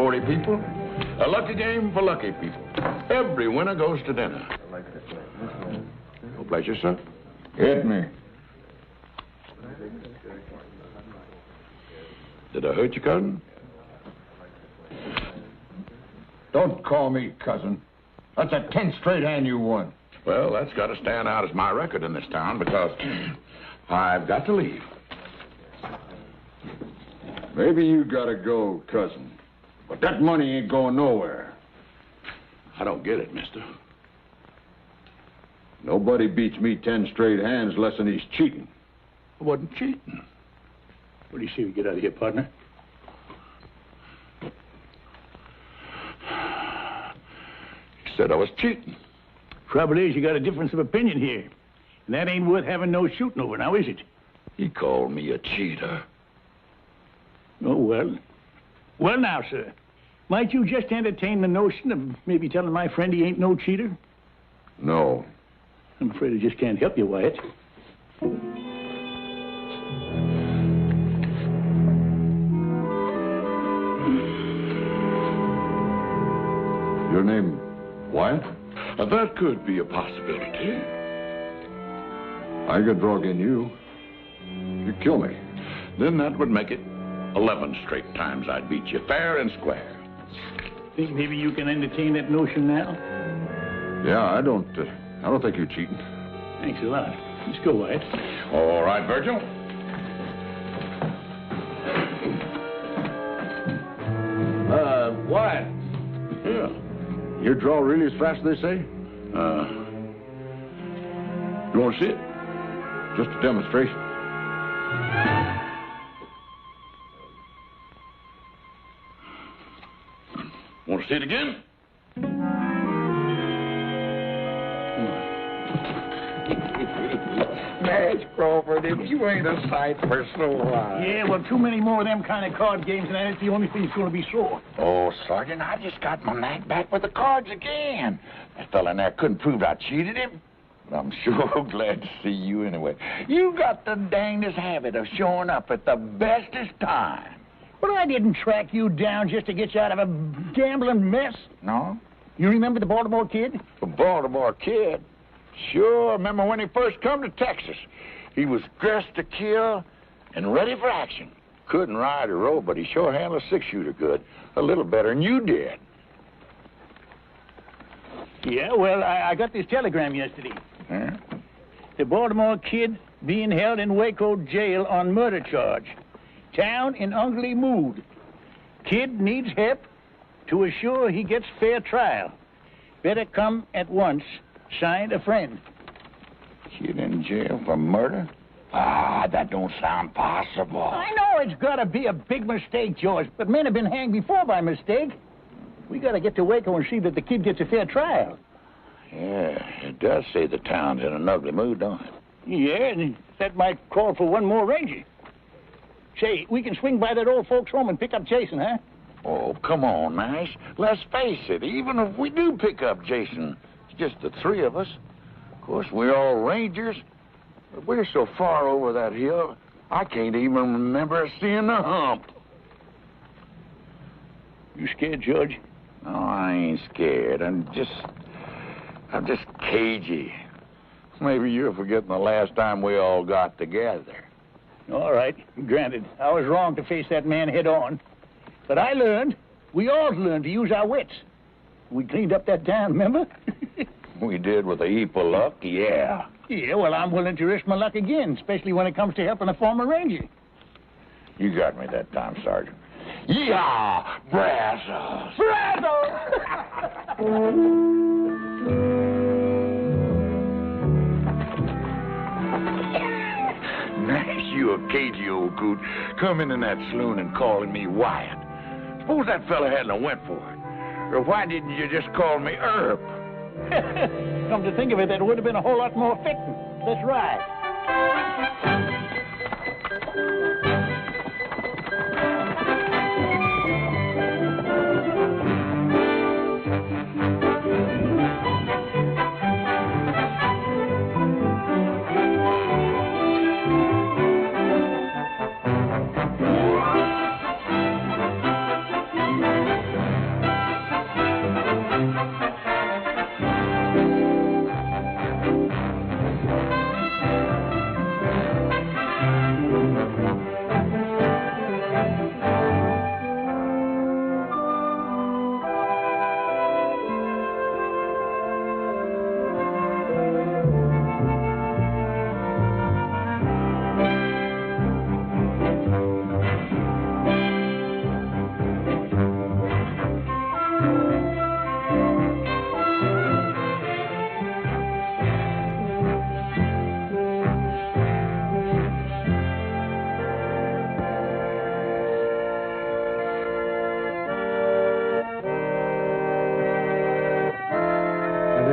40 people. A lucky game for lucky people. Every winner goes to dinner. No pleasure, sir. Hit me. Did I hurt you, cousin? Don't call me cousin. That's a 10 straight hand you won. Well, that's got to stand out as my record in this town because I've got to leave. Maybe you gotta go, cousin. But that money ain't going nowhere. I don't get it, mister. Nobody beats me 10 straight hands less than he's cheating. I wasn't cheating. What do you say we get out of here, partner? He said I was cheating. Trouble is, you got a difference of opinion here. And that ain't worth having no shooting over, now is it? He called me a cheater. Oh, well. Well, now, sir. Might you just entertain the notion of maybe telling my friend he ain't no cheater? No. I'm afraid I just can't help you, Wyatt. Your name, Wyatt? That could be a possibility. I could drug in you. You kill me. Then that would make it 11 straight times I'd beat you fair and square. Think maybe you can entertain that notion now? Yeah, I don't think you're cheating. Thanks a lot. Let's go, Wyatt. All right, Virgil. Wyatt. Yeah. You draw really as fast as they say? You want to see it? Just a demonstration. Want to see it again? Madge Crawford, if you ain't a sight for sore eyes. Yeah, well, too many more of them kind of card games, and that's the only thing that's going to be sore. Oh, Sergeant, I just got my knack back with the cards again. That fella in there couldn't prove I cheated him. But I'm sure glad to see you anyway. You got the dangest habit of showing up at the bestest time. Well, I didn't track you down just to get you out of a gambling mess. No? You remember the Baltimore Kid? The Baltimore Kid? Sure, remember when he first come to Texas. He was dressed to kill and ready for action. Couldn't ride or row, but he sure handled a six-shooter good. A little better than you did. Yeah, well, I got this telegram yesterday. Huh? The Baltimore Kid being held in Waco jail on murder charge. Town in ugly mood. Kid needs help to assure he gets fair trial. Better come at once. Signed, a friend. Kid in jail for murder? Ah, that don't sound possible. I know it's got to be a big mistake, George, but men have been hanged before by mistake. We got to get to Waco and see that the kid gets a fair trial. Yeah, it does say the town's in an ugly mood, don't it? Yeah, and that might call for one more ranger. Say, we can swing by that old folks' home and pick up Jason, huh? Oh, come on, Nash. Let's face it, even if we do pick up Jason, it's just the three of us. Of course, we're all rangers, but we're so far over that hill, I can't even remember seeing the hump. You scared, George? No, I ain't scared. I'm just cagey. Maybe you're forgetting the last time we all got together. All right, granted. I was wrong to face that man head on. But I learned, we all learned to use our wits. We cleaned up that town, remember? We did with a heap of luck, yeah. Yeah, well, I'm willing to risk my luck again, especially when it comes to helping a former ranger. You got me that time, Sergeant. Yeah, Brazos! Nash, you a cagey old coot, coming in that saloon and calling me Wyatt. Suppose that fella hadn't went for it. Or why didn't you just call me Herb? Come to think of it, that would have been a whole lot more fitting. That's right.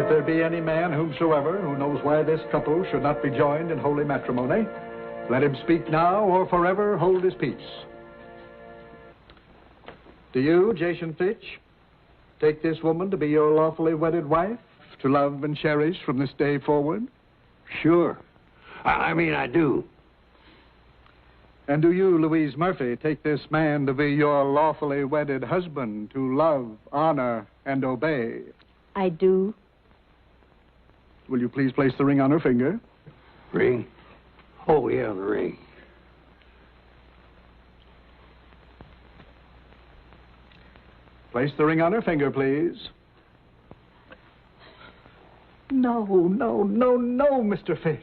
if there be any man whomsoever who knows why this couple should not be joined in holy matrimony, let him speak now or forever hold his peace. Do you, Jason Fitch, take this woman to be your lawfully wedded wife, to love and cherish from this day forward? Sure. I mean, I do. And do you, Louise Murphy, take this man to be your lawfully wedded husband, to love, honor, and obey? I do. Will you please place the ring on her finger? Ring? Oh, yeah, the ring. Place the ring on her finger, please. No, Mr. Fitch.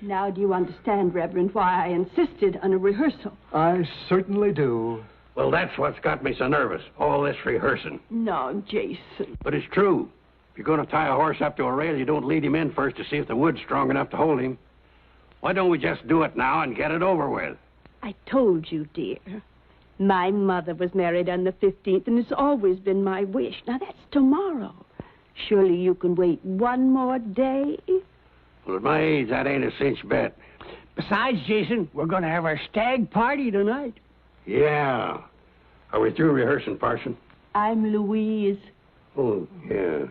Now do you understand, Reverend, why I insisted on a rehearsal? I certainly do. Well, that's what's got me so nervous, all this rehearsing. No, Jason. But it's true. If you're going to tie a horse up to a rail, you don't lead him in first to see if the wood's strong enough to hold him. Why don't we just do it now and get it over with? I told you, dear. My mother was married on the 15th, and it's always been my wish. Now, that's tomorrow. Surely you can wait one more day? Well, at my age, that ain't a cinch bet. Besides, Jason, we're going to have our stag party tonight. Yeah. Are we through rehearsing, Parson? I'm Louise. Oh, yeah.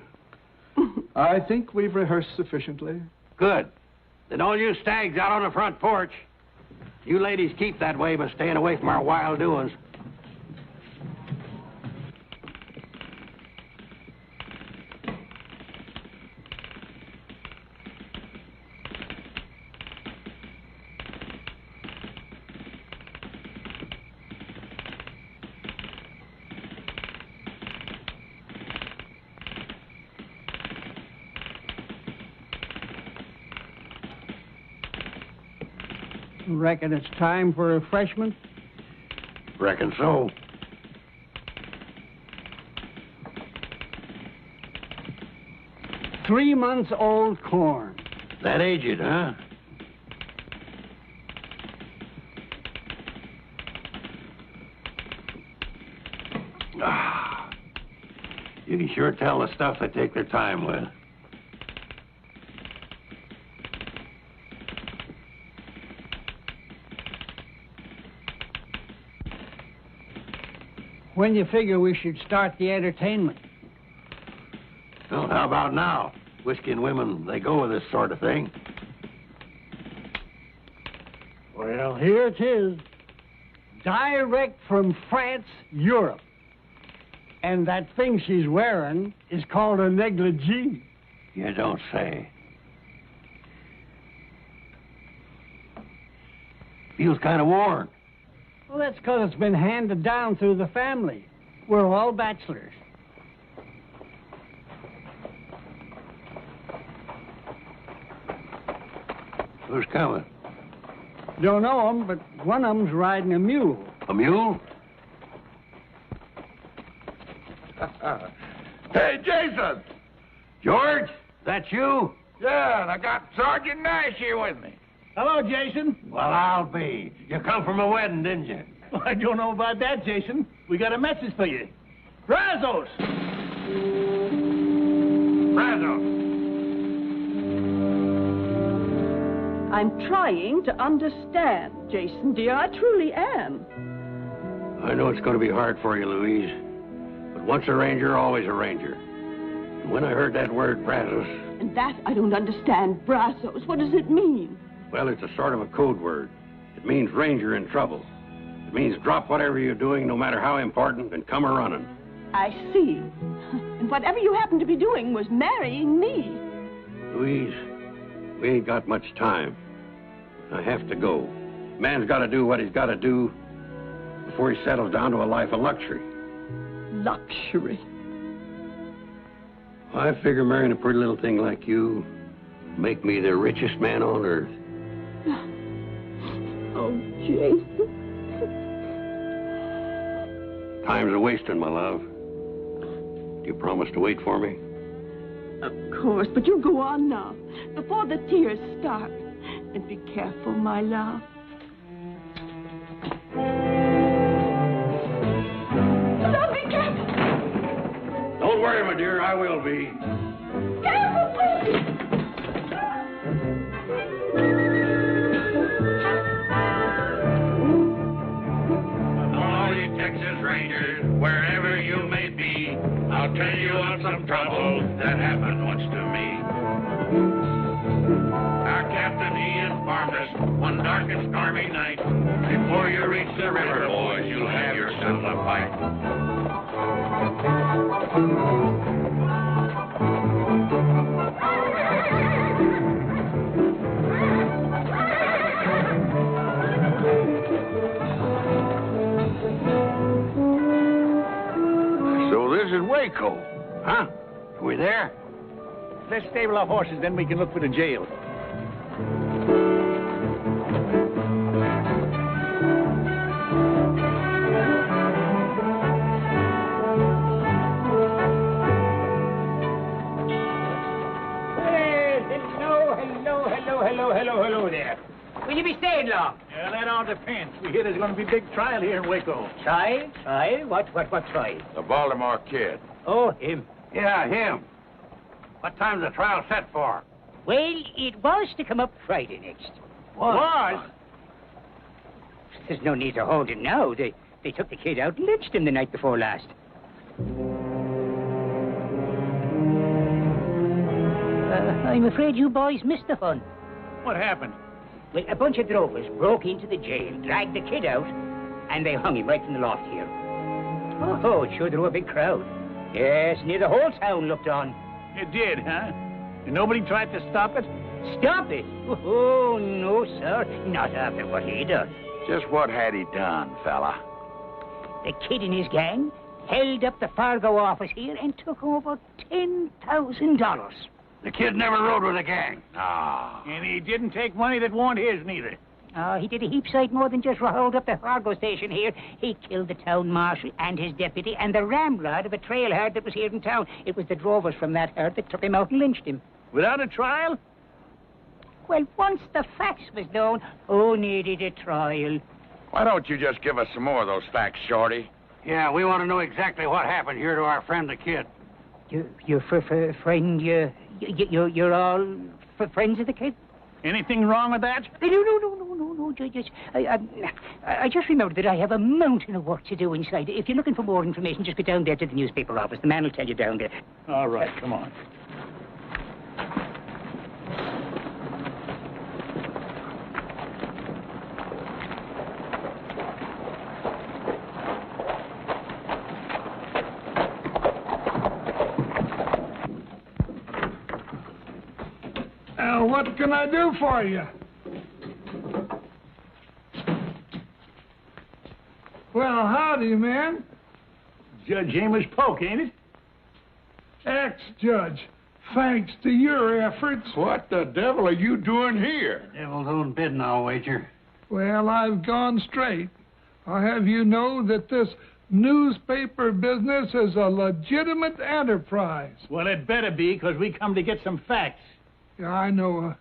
I think we've rehearsed sufficiently. Good. Then all you stags out on the front porch. You ladies keep that way by staying away from our wild doings. Reckon it's time for refreshment? Reckon so. Three-month-old corn. That aged, huh? Ah, you can sure tell the stuff they take their time with. When do you figure we should start the entertainment? Well, how about now? Whiskey and women, they go with this sort of thing. Well, here it is. Direct from France, Europe. And that thing she's wearing is called a negligee. You don't say. Feels kind of worn. Well, that's because it's been handed down through the family. We're all bachelors. Who's coming? Don't know 'em, but one of 'em's riding a mule. A mule? Hey, Jason! George, that you? Yeah, and I got Sergeant Nash here with me. Hello, Jason. Well, I'll be. You come from a wedding, didn't you? Well, I don't know about that, Jason. We got a message for you. Brazos! Brazos! I'm trying to understand, Jason, dear. I truly am. I know it's going to be hard for you, Louise. But once a ranger, always a ranger. And when I heard that word, Brazos... And that I don't understand. Brazos, what does it mean? Well, it's a sort of a code word. It means ranger in trouble. It means drop whatever you're doing, no matter how important, and come a-running. I see. And whatever you happen to be doing was marrying me. Louise, we ain't got much time. I have to go. Man's got to do what he's got to do before he settles down to a life of luxury. Luxury. I figure marrying a pretty little thing like you make me the richest man on earth. Oh, Jason. Time's a-wasting, my love. Do you promise to wait for me? Of course, but you go on now, before the tears start. And be careful, my love. Oh, be careful! Don't worry, my dear, I will be. Careful, please! I'll tell you of some trouble that happened once to me. Our captain, he informed us one dark and stormy night, before you reach the river, boys, you'll have yourself a fight. So this is Waco, huh? Are we there? Let's stable our horses, then we can look for the jail. Hello there. Will you be staying long? Yeah, that all depends. We hear there's going to be a big trial here in Waco. Trial? Trial? What trial? The Baltimore Kid. Oh, him. Yeah, him. What time's the trial set for? Well, it was to come up Friday next. Was? There's no need to hold it now. They took the kid out and lynched him the night before last. I'm afraid you boys missed the fun. What happened? Well, a bunch of drovers broke into the jail, dragged the kid out, and they hung him right from the loft here. Oh, it sure drew a big crowd. Yes, near the whole town looked on. It did, huh? And nobody tried to stop it? Stop it? Oh, no, sir. Not after what he done. Just what had he done, fella? The kid and his gang held up the Fargo office here and took over $10,000. The kid never rode with a gang. Ah. And he didn't take money that wasn't his, neither. He did a heap sight more than just hold up the Fargo station here. He killed the town marshal and his deputy and the ramrod of a trail herd that was here in town. It was the drovers from that herd that took him out and lynched him. Without a trial? Well, once the facts was known, who needed a trial? Why don't you just give us some more of those facts, Shorty? Yeah, we want to know exactly what happened here to our friend the kid. Your friend, you're all friends of the kid? Anything wrong with that? No. I just remembered that I have a mountain of work to do inside. If you're looking for more information, just go down there to the newspaper office. The man will tell you down there. All right, come on. What can I do for you? Well, howdy, man. Judge Amos Polk, ain't it? Ex-judge, thanks to your efforts. What the devil are you doing here? Devil's own bidding, I'll wager. Well, I've gone straight. I'll have you know that this newspaper business is a legitimate enterprise. Well, it better be, because we come to get some facts. Yeah, I know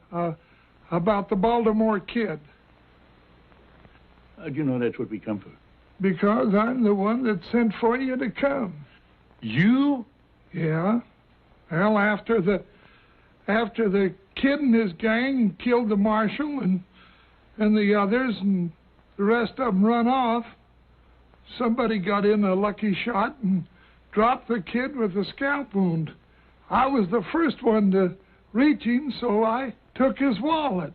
about the Baltimore Kid. How'd you know that's what we come for? Because I'm the one that sent for you to come. You? Yeah. Well, after the kid and his gang killed the marshal and the others and the rest of them run off, somebody got in a lucky shot and dropped the kid with a scalp wound. I was the first one to reach him, so I took his wallet.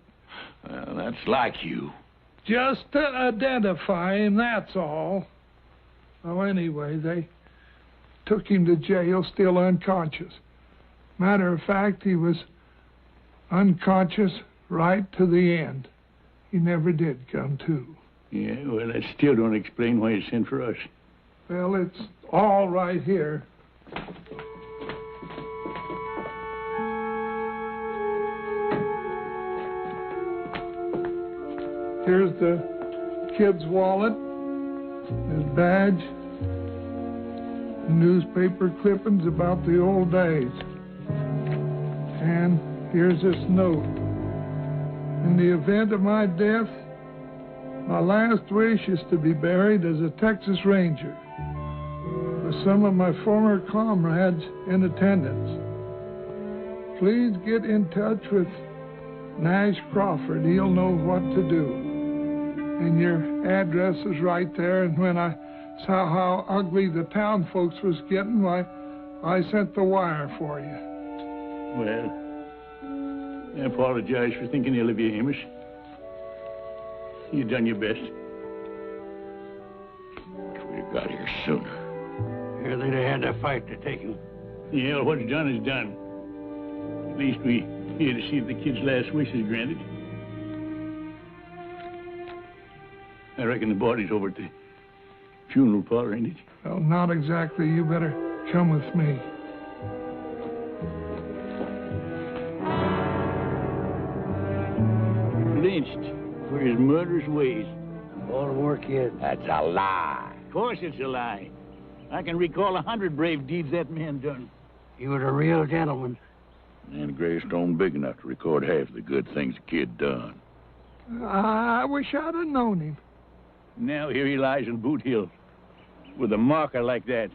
Well, that's like you. Just to identify him, that's all. Well, anyway, they took him to jail, still unconscious. Matter of fact, he was unconscious right to the end. He never did come to. Yeah, well, that still don't explain why you sent for us. Well, it's all right here. Here's the kid's wallet, his badge, newspaper clippings about the old days. And here's this note. In the event of my death, my last wish is to be buried as a Texas Ranger with some of my former comrades in attendance. Please get in touch with Nash Crawford. He'll know what to do. And your address is right there. And when I saw how ugly the town folks was getting, why, I sent the wire for you. Well, I apologize for thinking ill of you, Amos. You done your best. If we'd have got here sooner. Here they'd have had to fight to take him. Yeah, well, what's done is done. At least we here to see if the kid's last wish is granted. I reckon the body's over at the funeral parlor, ain't it? Well, not exactly. You better come with me. Lynched for his murderous ways. Baltimore kid. That's a lie. Of course it's a lie. I can recall 100 brave deeds that man done. He was a real gentleman. And a gravestone big enough to record half the good things the kid done. I wish I'd have known him. Now here he lies in Boot Hill with a marker like that.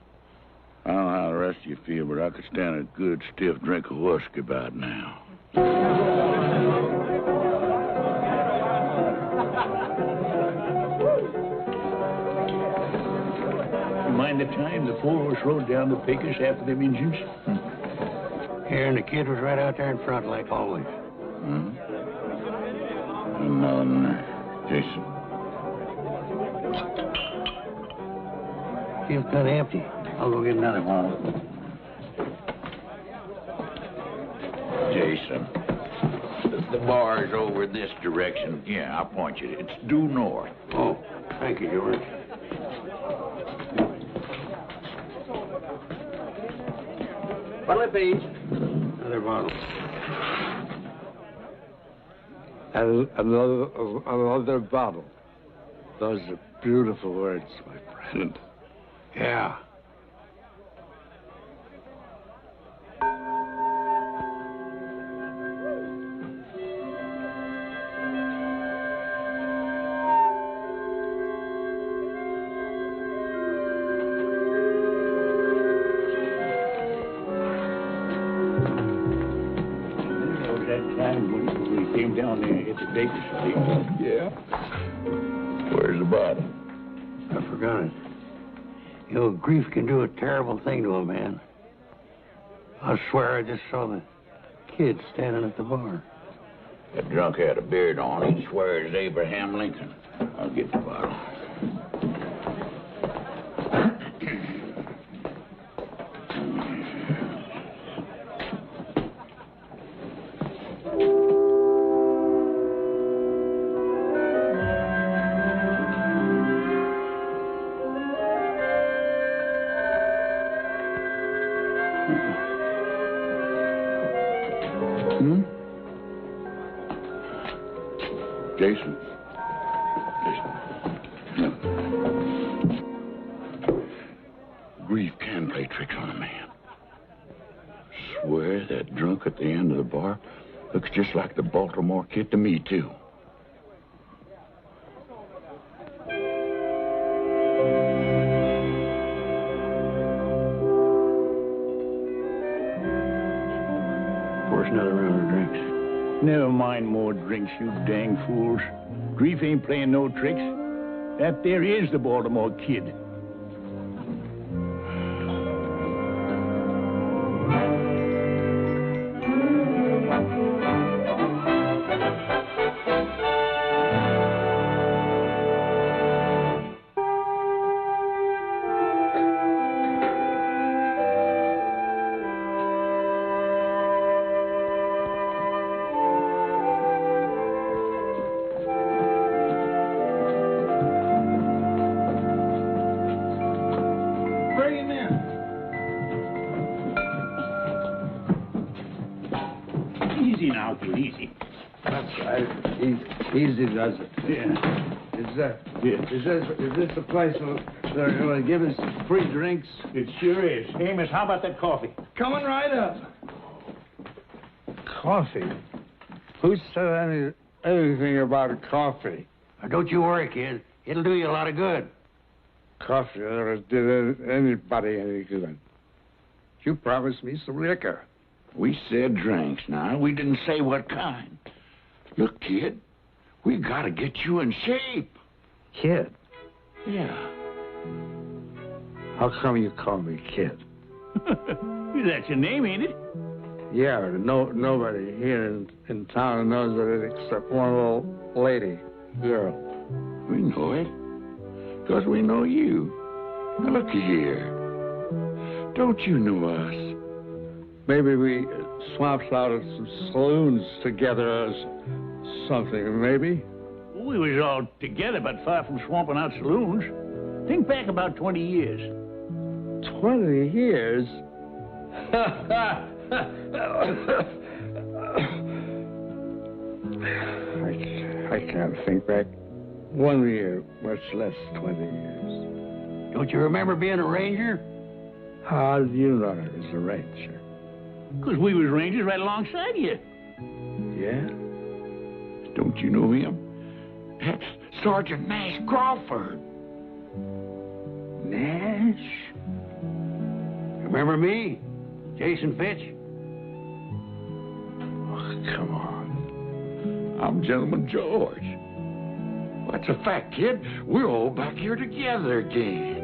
I don't know how the rest of you feel, but I could stand a good stiff drink of whiskey about now. Mind the time the four of us rode down the Pecos after them Injuns? Here, and the kid was right out there in front, like always. Jason. Feels kind of empty. I'll go get another one. Jason. The bar's over this direction. Yeah, I'll point you. It's due north. Oh, thank you, George. What'll it be? Another bottle. Another bottle. Those are beautiful words, my friend. Yeah. Yeah. Where's the body? I forgot it. You know, grief can do a terrible thing to a man. I swear I just saw the kid standing at the bar. That drunk had a beard on. He'd swear it's Abraham Lincoln. I'll get the bottle. Jason. Grief can play tricks on a man. Swear that drunk at the end of the bar looks just like the Baltimore kid to me, too. Pour us another round of drinks. Never mind more drinks, you dang fools. Grief ain't playing no tricks. That there is the Baltimore kid. Easy now, kid, easy. That's right. Easy does it. Yeah. Is this the place where they're going to give us free drinks? It sure is. Amos, how about that coffee? Coming right up. Coffee? Who said anything about coffee? Now, don't you worry, kid. It'll do you a lot of good. Coffee never did anybody any good. You promised me some liquor. We said drinks now. We didn't say what kind. Look, kid, we gotta get you in shape. Kid? Yeah. How come you call me kid? That's your name, ain't it? Yeah, but nobody here in town knows it except one little lady, girl. We know it. Because we know you. Now, looky here. Don't you know us? Maybe we swapped out at some saloons together or something, maybe. We was all together, but far from swamping out saloons. Think back about 20 years. 20 years? I can't think back 1 year, much less 20 years. Don't you remember being a ranger? How do you know I was a ranger? Because we was rangers right alongside you. Yeah? Don't you know him? That's Sergeant Nash Crawford. Nash? Remember me? Jason Fitch? Oh, come on. I'm Gentleman George. That's a fact, kid. We're all back here together again.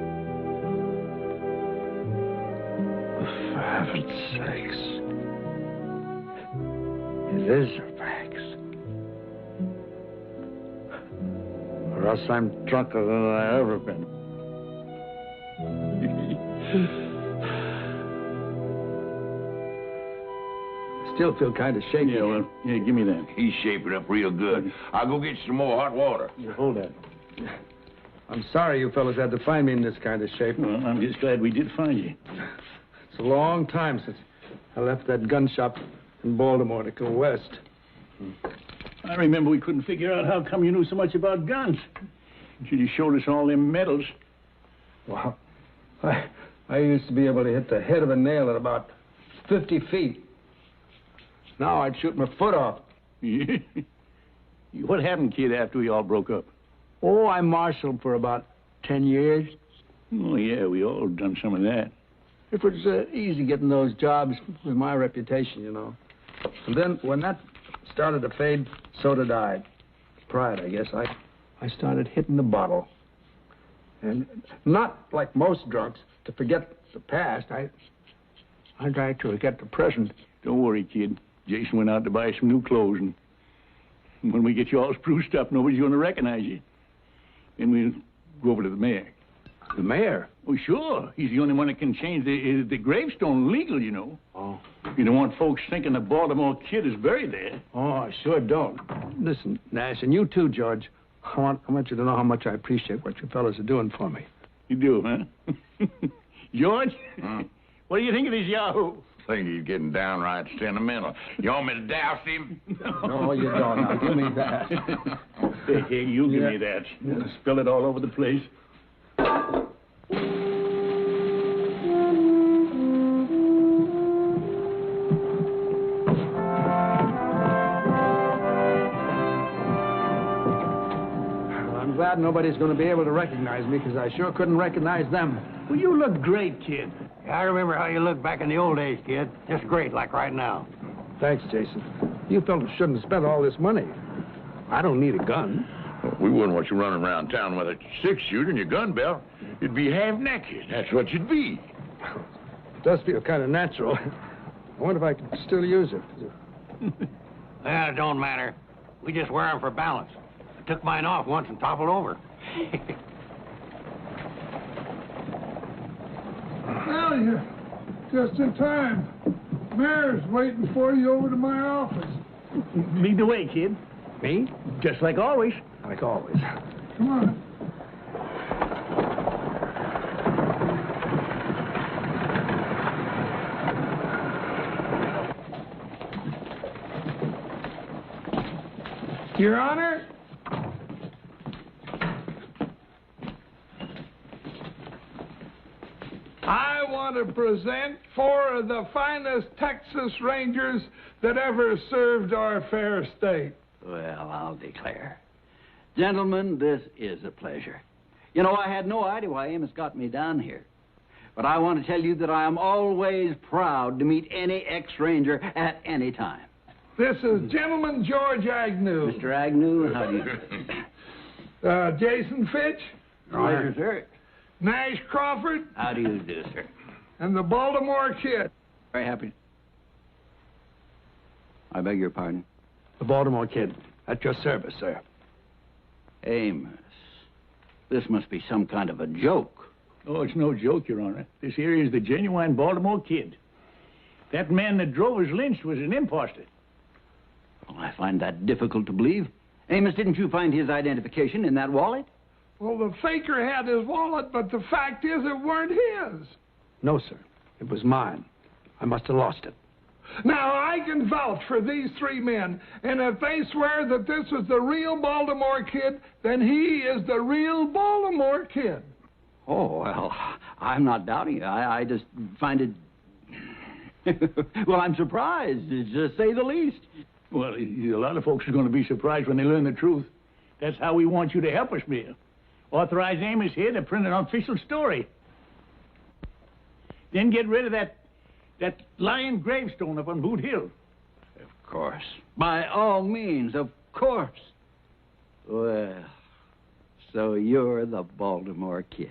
For heaven's sakes. It is a fact. Or else I'm drunker than I ever been. Still feel kind of shaky. Yeah, well, yeah, give me that. He's shaping up real good. I'll go get you some more hot water. Yeah, hold that. I'm sorry you fellas had to find me in this kind of shape. Well, I'm just glad we did find you. It's a long time since I left that gun shop in Baltimore to go west. I remember we couldn't figure out how come you knew so much about guns. Until you showed us all them medals. Wow. I used to be able to hit the head of a nail at about 50 feet. Now I'd shoot my foot off. What happened, kid, after we all broke up? Oh, I marshaled for about 10 years. Oh, yeah, we all done some of that. It was easy getting those jobs with my reputation, you know. And then when that started to fade, so did I. Pride, I guess. I started hitting the bottle. And not like most drunks, to forget the past. I tried to forget the present. Don't worry, kid. Jason went out to buy some new clothes, and when we get you all spruced up, nobody's going to recognize you. Then we'll go over to the mayor. The mayor? Oh, sure. He's the only one that can change the gravestone legal, you know. Oh. You don't want folks thinking the Baltimore kid is buried there. Oh, I sure don't. Listen, Nash, and you too, George. I want you to know how much I appreciate what you fellas are doing for me. You do, huh? George? What do you think of this Yahoo? I think he's getting downright sentimental. You want me to douse him? No, you don't. Now, give me that. Hey, you give me that. Spill it all over the place. I'm glad nobody's going to be able to recognize me, because I sure couldn't recognize them. Well, you look great, kid. I remember how you looked back in the old days, kid. Just great, like right now. Thanks, Jason. You fellas shouldn't have spent all this money. I don't need a gun. We wouldn't want you running around town with a six-shooter in your gun belt. You'd be half-naked. That's what you'd be. It does feel kind of natural. I wonder if I can still use it. Well, it don't matter. We just wear them for balance. I took mine off once and toppled over. Now you're just in time. Mayor's waiting for you over to my office. Lead the way, kid. Me? Just like always. Like always. Come on. Your Honor, I want to present 4 of the finest Texas Rangers that ever served our fair state. Well, I'll declare. Gentlemen, this is a pleasure. You know, I had no idea why Amos got me down here. But I want to tell you that I am always proud to meet any ex-ranger at any time. This is Gentleman George Agnew. Mr. Agnew, how do you do? Jason Fitch. Roger, sir. Nash Crawford. How do you do, sir? and the Baltimore Kid. Very happy. I beg your pardon. The Baltimore Kid. At your service, sir. Amos, this must be some kind of a joke. Oh, it's no joke, Your Honor. This here is the genuine Baltimore Kid. That man that drove us lynched was an imposter. Well, I find that difficult to believe. Amos, didn't you find his identification in that wallet? Well, the faker had his wallet, but the fact is it weren't his. No, sir. It was mine. I must have lost it. Now, I can vouch for these three men, and if they swear that this was the real Baltimore Kid, then he is the real Baltimore Kid. Oh, well, I'm not doubting it. I just find it... well, I'm surprised, to say the least. Well, a lot of folks are going to be surprised when they learn the truth. That's how we want you to help us, Mayor. Authorize Amos here to print an official story. Then get rid of that lying gravestone up on Boot Hill. Of course. By all means, of course. Well, so you're the Baltimore Kid.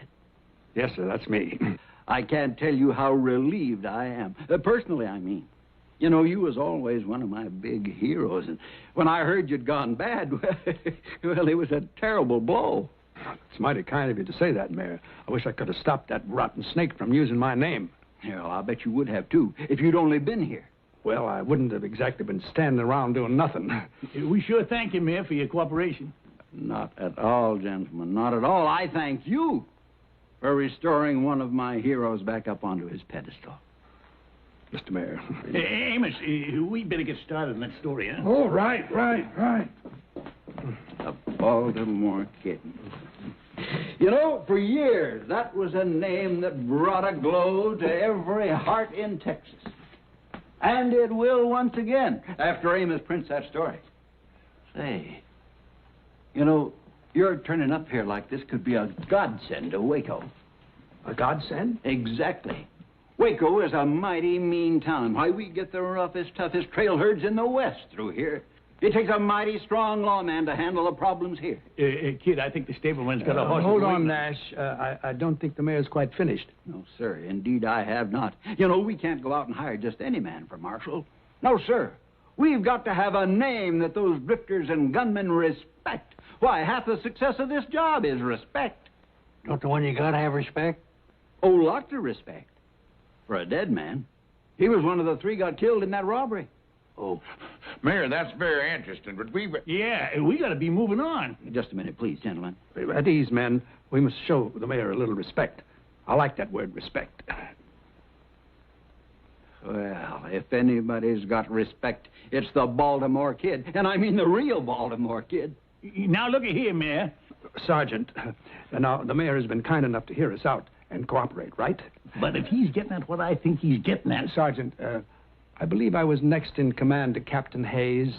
Yes, sir, that's me. I can't tell you how relieved I am. Personally, I mean. You know, you was always one of my big heroes, and when I heard you'd gone bad, well, it was a terrible blow. It's mighty kind of you to say that, Mayor. I wish I could have stopped that rotten snake from using my name. Yeah, well, I'll bet you would have, too, if you'd only been here. Well, I wouldn't have exactly been standing around doing nothing. We sure thank you, Mayor, for your cooperation. Not at all, gentlemen, not at all. I thank you for restoring one of my heroes back up onto his pedestal. Mr. Mayor. Amos, we better get started on that story, huh? Oh, right. The Baltimore Kid. You know, for years, that was a name that brought a glow to every heart in Texas. And it will once again, after Amos prints that story. Say, you know, your turning up here like this could be a godsend to Waco. A godsend? Exactly. Waco is a mighty mean town. Why, we get the roughest, toughest trail herds in the West through here. It takes a mighty strong lawman to handle the problems here. Kid, I think the stableman's got a horse. Hold on, Nash. I don't think the mayor's quite finished. No, sir. Indeed, I have not. You know, we can't go out and hire just any man for marshal. No, sir. We've got to have a name that those drifters and gunmen respect. Why, half the success of this job is respect. Don't the one you gotta have respect? Oh, lots of respect. For a dead man. He was one of the three got killed in that robbery. Oh, Mayor, that's very interesting, but Yeah, we got to be moving on. Just a minute, please, gentlemen. At ease, men. We must show the mayor a little respect. I like that word, respect. Well, if anybody's got respect, it's the Baltimore Kid. And I mean the real Baltimore Kid. Now, look at here, Mayor. Sergeant, now, the mayor has been kind enough to hear us out and cooperate, right? But if he's getting at what I think he's getting at... Sergeant, I believe I was next in command to Captain Hayes.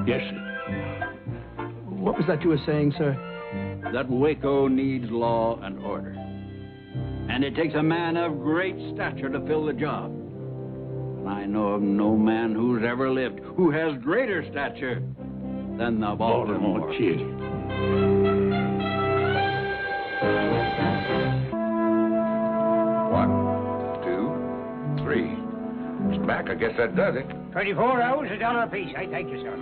Yes, sir. What was that you were saying, sir? That Waco needs law and order. And it takes a man of great stature to fill the job. I know of no man who's ever lived who has greater stature than the Baltimore Kid. One, two, three. It's back. I guess that does it. 24 hours, $1 apiece. I thank you, sir.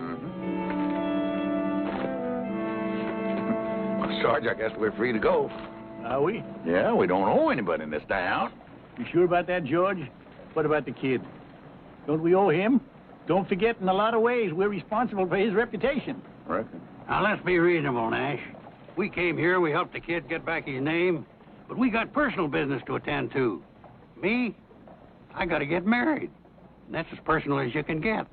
Well, Sarge, I guess we're free to go. Are we? yeah, we don't owe anybody in this town. You sure about that, George? What about the kid? Don't we owe him? Don't forget, in a lot of ways, we're responsible for his reputation. Reckon. Now, let's be reasonable, Nash. We came here, we helped the kid get back his name, but we got personal business to attend to. Me, I gotta get married. And that's as personal as you can get.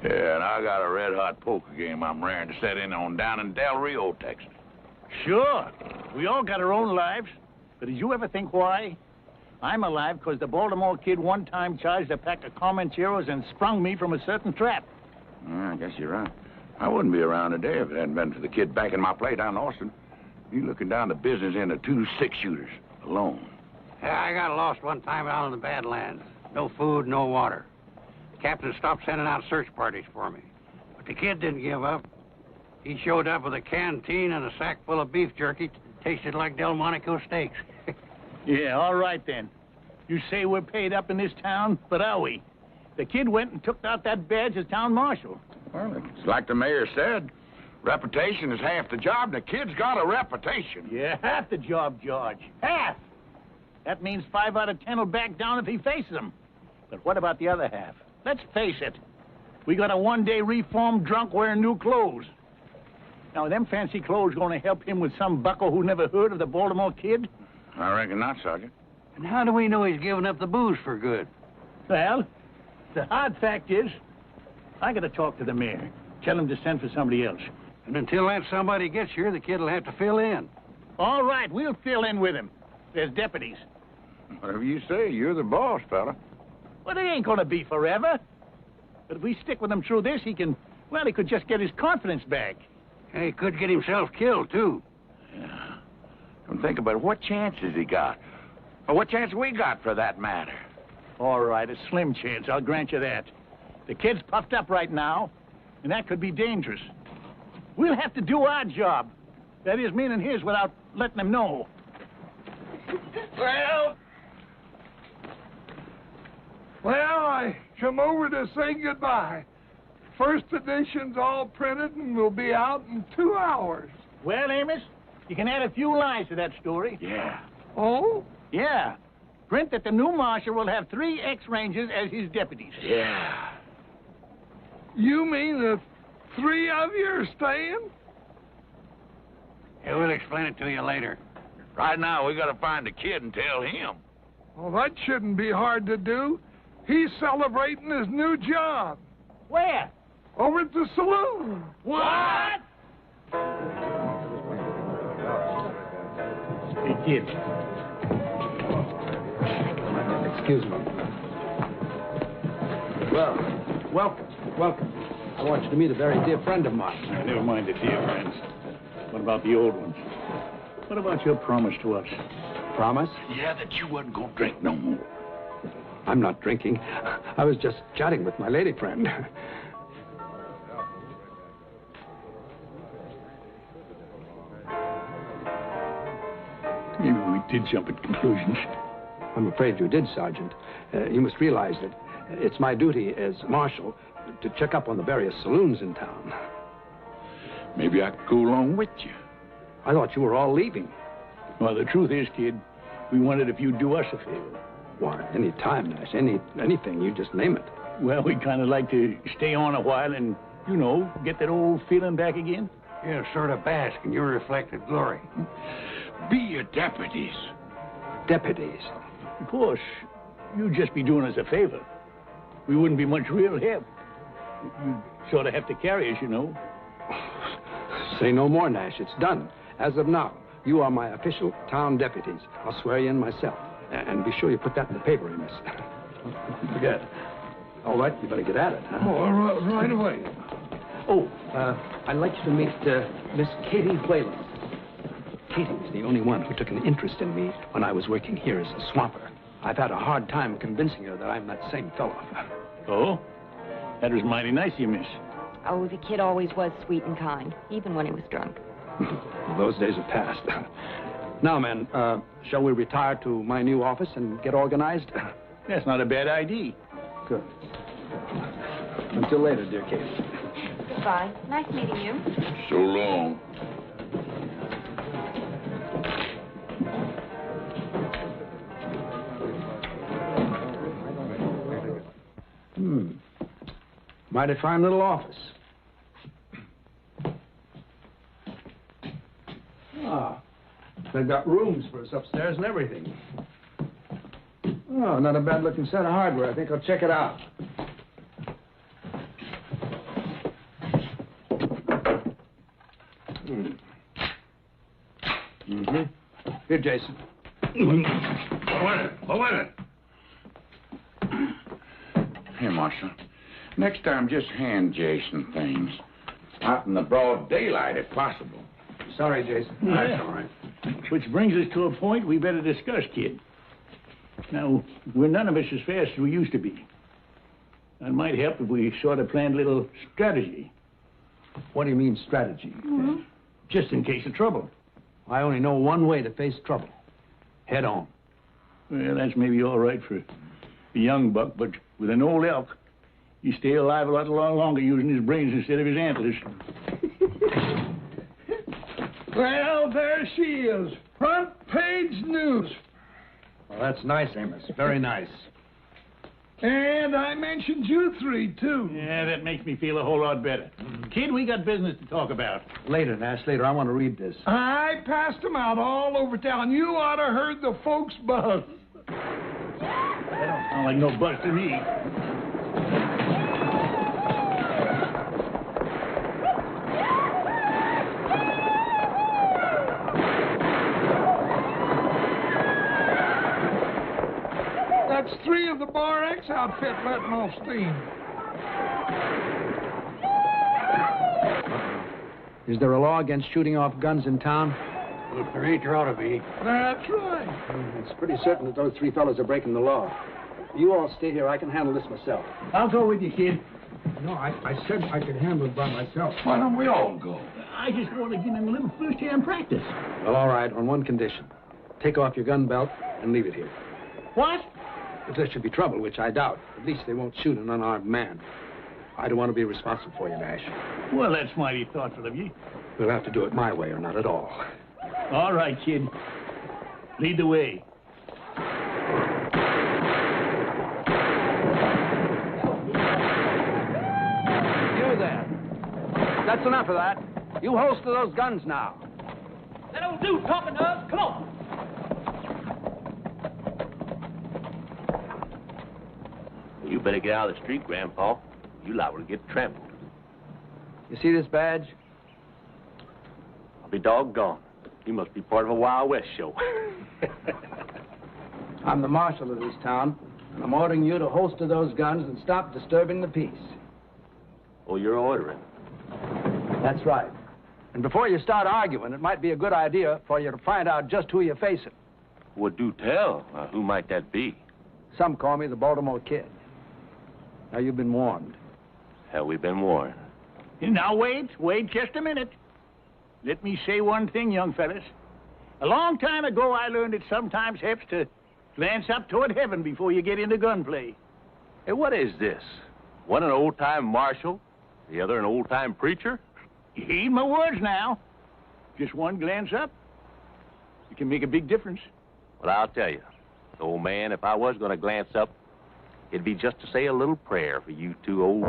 Yeah, and I got a red-hot poker game I'm raring to set in on down in Del Rio, Texas. Sure. We all got our own lives. But did you ever think why? I'm alive because the Baltimore Kid one time charged a pack of Comancheros and sprung me from a certain trap. Yeah, I guess you're right. I wouldn't be around today if it hadn't been for the kid backing my play down in Austin. You looking down the business end of 2 6-shooters alone. Yeah, I got lost one time out in the Badlands. No food, no water. The captain stopped sending out search parties for me. But the kid didn't give up. He showed up with a canteen and a sack full of beef jerky Tasted like Delmonico steaks. Yeah, all right then. You say we're paid up in this town, but are we? The kid went and took out that badge as town marshal. Well, it's like the mayor said. Reputation is half the job, and the kid's got a reputation. Yeah, half the job, George. Half! That means 5 out of 10 will back down if he faces them. But what about the other half? Let's face it. We got a one-day reformed drunk wearing new clothes. Now, are them fancy clothes going to help him with some bucko who never heard of the Baltimore Kid? I reckon not, Sergeant. And how do we know he's given up the booze for good? Well, the hard fact is, I got to talk to the mayor. Tell him to send for somebody else. And until that somebody gets here, the kid'll have to fill in. All right, we'll fill in with him. There's deputies. Whatever you say, you're the boss, fella. Well, it ain't going to be forever. But if we stick with him through this, he could just get his confidence back. Hey, he could get himself killed, too. Yeah. Don't think about it. What chance has he got? Or what chance we got, for that matter? All right, a slim chance, I'll grant you that. The kid's puffed up right now, and that could be dangerous. We'll have to do our job. That is, meaning his, without letting him know. Well, I come over to say goodbye. First edition's all printed and will be out in 2 hours. Well, Amos, you can add a few lines to that story. Yeah. Oh? Yeah. Print that the new marshal will have 3 ex-rangers as his deputies. Yeah. You mean the 3 of you are staying? Yeah, we'll explain it to you later. Right now, we got to find the kid and tell him. Well, that shouldn't be hard to do. He's celebrating his new job. Where? Over at the saloon. What? Hey, kid. Excuse me. Well, welcome. I want you to meet a very dear friend of mine. Never mind the dear friends. What about the old ones? What about your promise to us? Promise? Yeah, that you wasn't going to drink no more. I'm not drinking. I was just chatting with my lady friend. Maybe we did jump at conclusions. I'm afraid you did, Sergeant. You must realize that it's my duty as marshal to check up on the various saloons in town. Maybe I could go along with you. I thought you were all leaving. Well, the truth is, kid, we wondered if you'd do us a favor. Why, any time, Nash. Anything. You just name it. Well, we'd kind of like to stay on a while and, get that old feeling back again. Yeah, sort of bask in your reflected glory. Be your deputies. Deputies? Of course, you'd just be doing us a favor. We wouldn't be much real help. You'd sort of have to carry us, Say no more, Nash. It's done. As of now, you are my official town deputies. I'll swear you in myself. And be sure you put that in the paper, Amos. Forget. All right, you better get at it, huh? Oh, right away. Oh, I'd like you to meet Miss Katie Whalen. Katie was the only one who took an interest in me when I was working here as a swamper. I've had a hard time convincing her that I'm that same fellow. Oh? That was mighty nice of you, miss. Oh, the kid always was sweet and kind, even when he was drunk. Those days are past. Now, men, shall we retire to my new office and get organized? That's not a bad idea. Good. Until later, dear Katie. Goodbye. Nice meeting you. So long. Mighty fine little office. They've got rooms for us upstairs and everything. Oh, not a bad-looking set of hardware. I think I'll check it out. Here, Jason. Here, Marshal. Next time, just hand Jason things. Out in the broad daylight, if possible. Sorry, Jason. Yeah. That's all right. Which brings us to a point we better discuss, kid. Now, we're none of us as fast as we used to be. It might help if we sort of planned a little strategy. What do you mean, strategy? Just in case of trouble. I only know one way to face trouble. Head on. Well, that's maybe all right for a young buck, but with an old elk, you stay alive a lot longer using his brains instead of his antlers. Well, there she is. Front page news. Well, that's nice, Amos. Very nice. And I mentioned you three, too. Yeah, that makes me feel a whole lot better. Kid, we got business to talk about. Later, Nash, later. I want to read this. I passed them out all over town. You ought to heard the folks buzz. That don't sound like no buzz to me. That's 3 of the Bar X outfit letting off steam. Is there a law against shooting off guns in town? Well, if there ain't, there ought to be. That's right. It's pretty certain that those 3 fellows are breaking the law. You all stay here. I can handle this myself. I'll go with you, kid. No, I said I could handle it by myself. Why don't we all go? I just want to give him a little first-hand practice. Well, all right, on one condition. Take off your gun belt and leave it here. What? If there should be trouble, which I doubt, at least they won't shoot an unarmed man. I don't want to be responsible for you, Nash. Well, that's mighty thoughtful of you. We'll have to do it my way or not at all. All right, kid. Lead the way. You there. That's enough of that. You holster those guns now. That old dude talking to us. Come on. You better get out of the street, Grandpa. You liable to get trampled. You see this badge? I'll be doggone. You must be part of a Wild West show. I'm the marshal of this town, and I'm ordering you to holster those guns and stop disturbing the peace. Oh, you're ordering? That's right. And before you start arguing, it might be a good idea for you to find out just who you're facing. Well, do tell. Who might that be? Some call me the Baltimore Kid. Now, you've been warned. Have we been warned? Now, wait just a minute. Let me say one thing, young fellas. A long time ago, I learned it sometimes helps to glance up toward heaven before you get into gunplay. Hey, what is this? One an old-time marshal, the other an old-time preacher? Heed my words now. Just one glance up, it can make a big difference. Well, I'll tell you, old man, if I was going to glance up, it'd be just to say a little prayer for you two old...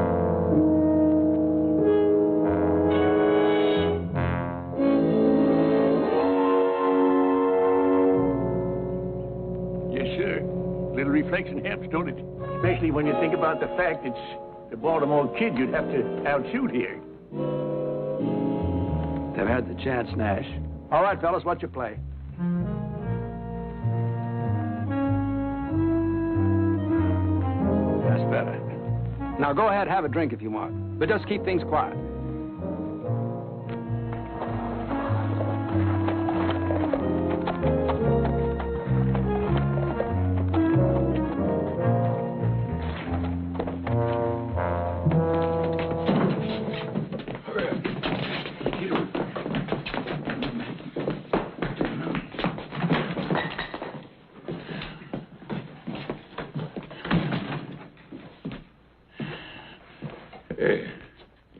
Yes, sir. A little reflection helps, don't it? Especially when you think about the fact it's the Baltimore Kid you'd have to outshoot here. They've had the chance, Nash. All right, fellas, what's your play? That's better. Now, go ahead, have a drink if you want. But just keep things quiet.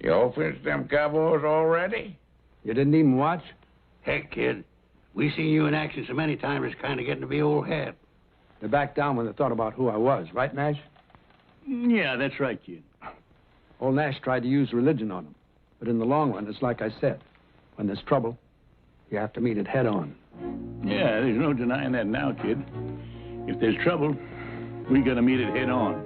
Y'all finished them cowboys already? You didn't even watch? Heck, kid. We seen you in action so many times, it's kind of getting to be old hat. They backed down when they thought about who I was, right, Nash? Yeah, that's right, kid. Old Nash tried to use religion on them. But in the long run, it's like I said. When there's trouble, you have to meet it head on. Yeah, there's no denying that now, kid. If there's trouble, we gotta meet it head on.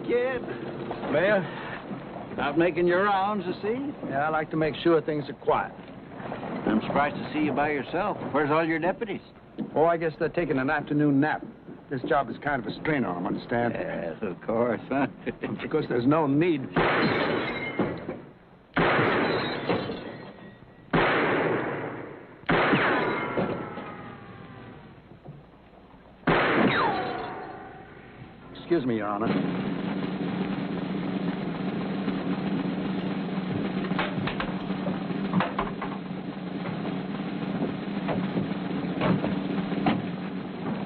Kid. Mayor, out making your rounds, you see? Yeah, I like to make sure things are quiet. I'm surprised to see you by yourself. Where's all your deputies? Oh, I guess they're taking an afternoon nap. This job is kind of a strain on him, understand? Yes, of course, huh? Because there's no need. Excuse me, Your Honor.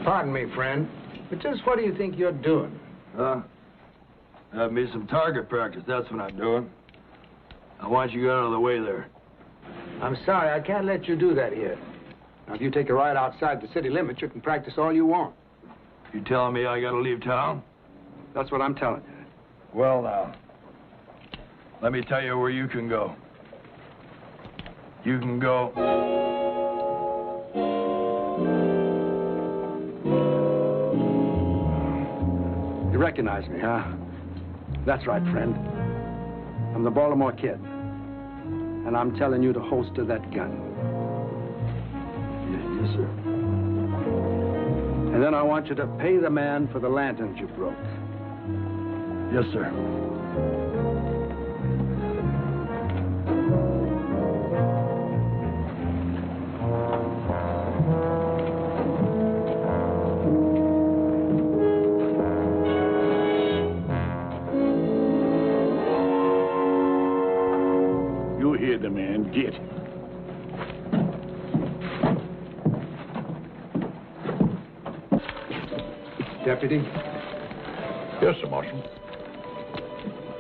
Pardon me, friend, but just what do you think you're doing? Have me some target practice, that's what I'm doing. I want you out of the way there. I'm sorry, I can't let you do that here. Now, if you take a ride outside the city limits, you can practice all you want. You telling me I gotta leave town? That's what I'm telling you. Well, now, let me tell you where you can go. You can go... You recognize me, huh? That's right, friend. I'm the Baltimore Kid. And I'm telling you to holster that gun. Yes, sir. And then I want you to pay the man for the lanterns you broke. Yes, sir. You hear the man. Get. Deputy? Yes, sir, Marshal.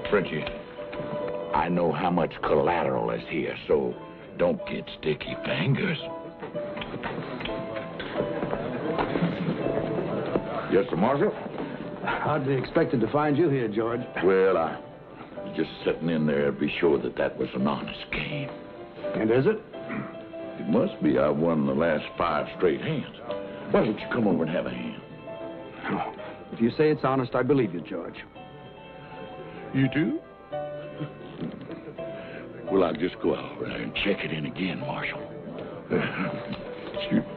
Frenchie, I know how much collateral is here, so don't get sticky fingers. Yes, sir, Marshal? Hardly expected to find you here, George. Well, I was just sitting in there to be sure that that was an honest game. And is it? It must be. I won the last 5 straight hands. Why don't you come over and have a hand? Oh, if you say it's honest, I believe you, George. You do? Well, I'll just go out there and check it in again, Marshal. Excuse me.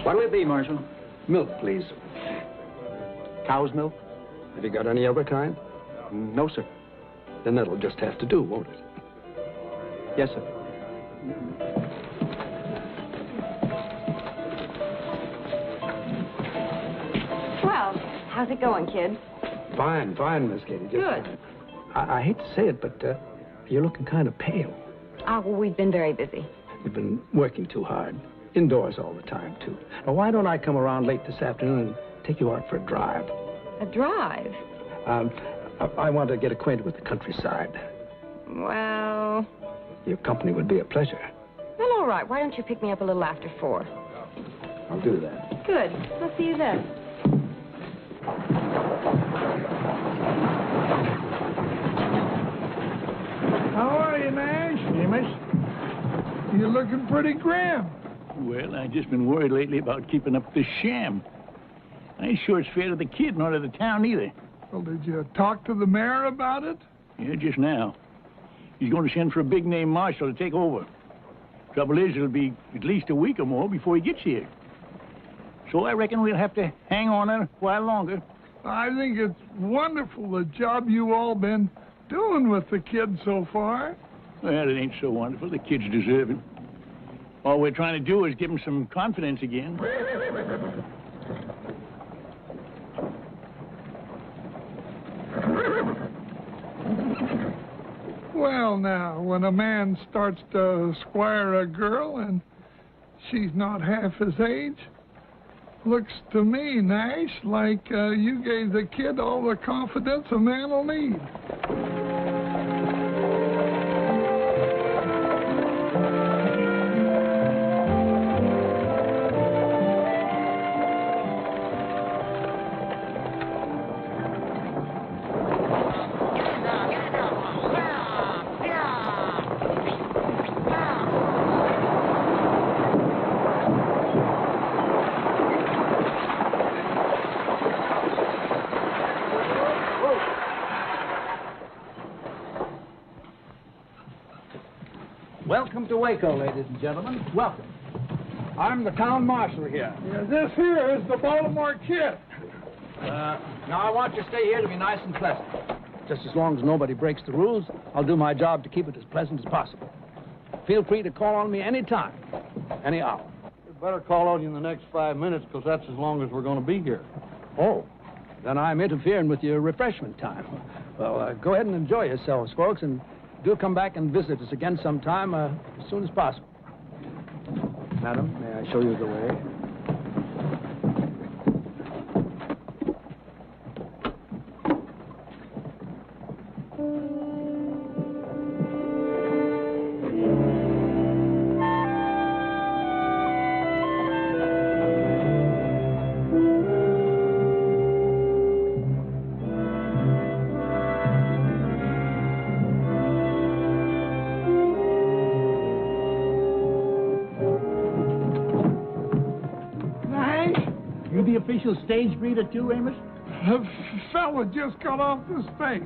What'll it be, Marshal? Milk, please. Cow's milk? Have you got any other kind? No, sir. Then that'll just have to do, won't it? Yes, sir. Well, how's it going, kid? Fine, Miss Katie. Just, Good. I hate to say it, but you're looking kind of pale. Oh, well, we've been very busy. You've been working too hard. Indoors all the time, too. Now, why don't I come around late this afternoon and take you out for a drive? A drive? I want to get acquainted with the countryside. Well... Your company would be a pleasure. Well, all right. Why don't you pick me up a little after 4? I'll do that. Good. I'll see you then. How are you, Nash? Amos? You're looking pretty grim. Well, I've just been worried lately about keeping up this sham. I ain't sure it's fair to the kid nor to the town either. Well, did you talk to the mayor about it? Yeah, just now. He's going to send for a big-name marshal to take over. Trouble is, it'll be at least a week or more before he gets here. So I reckon we'll have to hang on a while longer. I think it's wonderful the job you all been doing with the kid so far. Well, it ain't so wonderful. The kid's deserving. All we're trying to do is give him some confidence again. Well, now, when a man starts to squire a girl and she's not half his age, looks to me, Nash, like you gave the kid all the confidence a man will need. Welcome to Waco, ladies and gentlemen. Welcome. I'm the town marshal here. Yeah, this here is the Baltimore Kid. Now, I want you to stay here to be nice and pleasant. Just as long as nobody breaks the rules, I'll do my job to keep it as pleasant as possible. Feel free to call on me any time, any hour. We'd better call on you in the next 5 minutes, because that's as long as we're going to be here. Oh, then I'm interfering with your refreshment time. Well, go ahead and enjoy yourselves, folks, and do come back and visit us again sometime as soon as possible. Madam, may I show you the way? The official stage greeter too, Amos? The fella just got off the stage.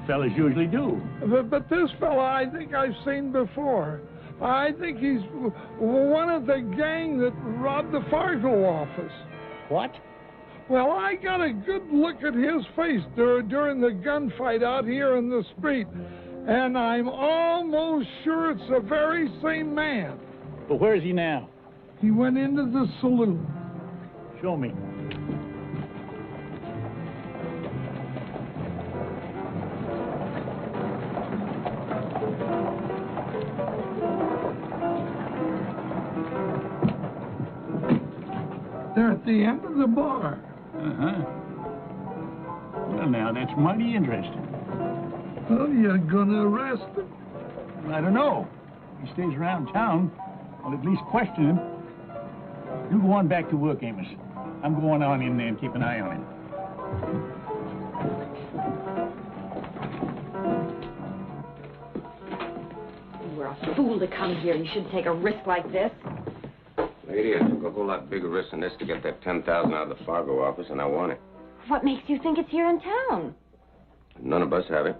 Fellas usually do. But this fella I think I've seen before. I think he's one of the gang that robbed the Fargo office. What? Well, I got a good look at his face during the gunfight out here in the street, and I'm almost sure it's the very same man. But where is he now? He went into the saloon. Show me. They're at the end of the bar. Uh-huh. Well, now, that's mighty interesting. Well, you're gonna arrest him? I don't know. If he stays around town, I'll at least question him. You go on back to work, Amos. I'm going on in there and keep an eye on him. You were a fool to come here. You shouldn't take a risk like this. Lady, I took a whole lot bigger risk than this to get that $10,000 out of the Fargo office, and I won it. What makes you think it's here in town? None of us have it.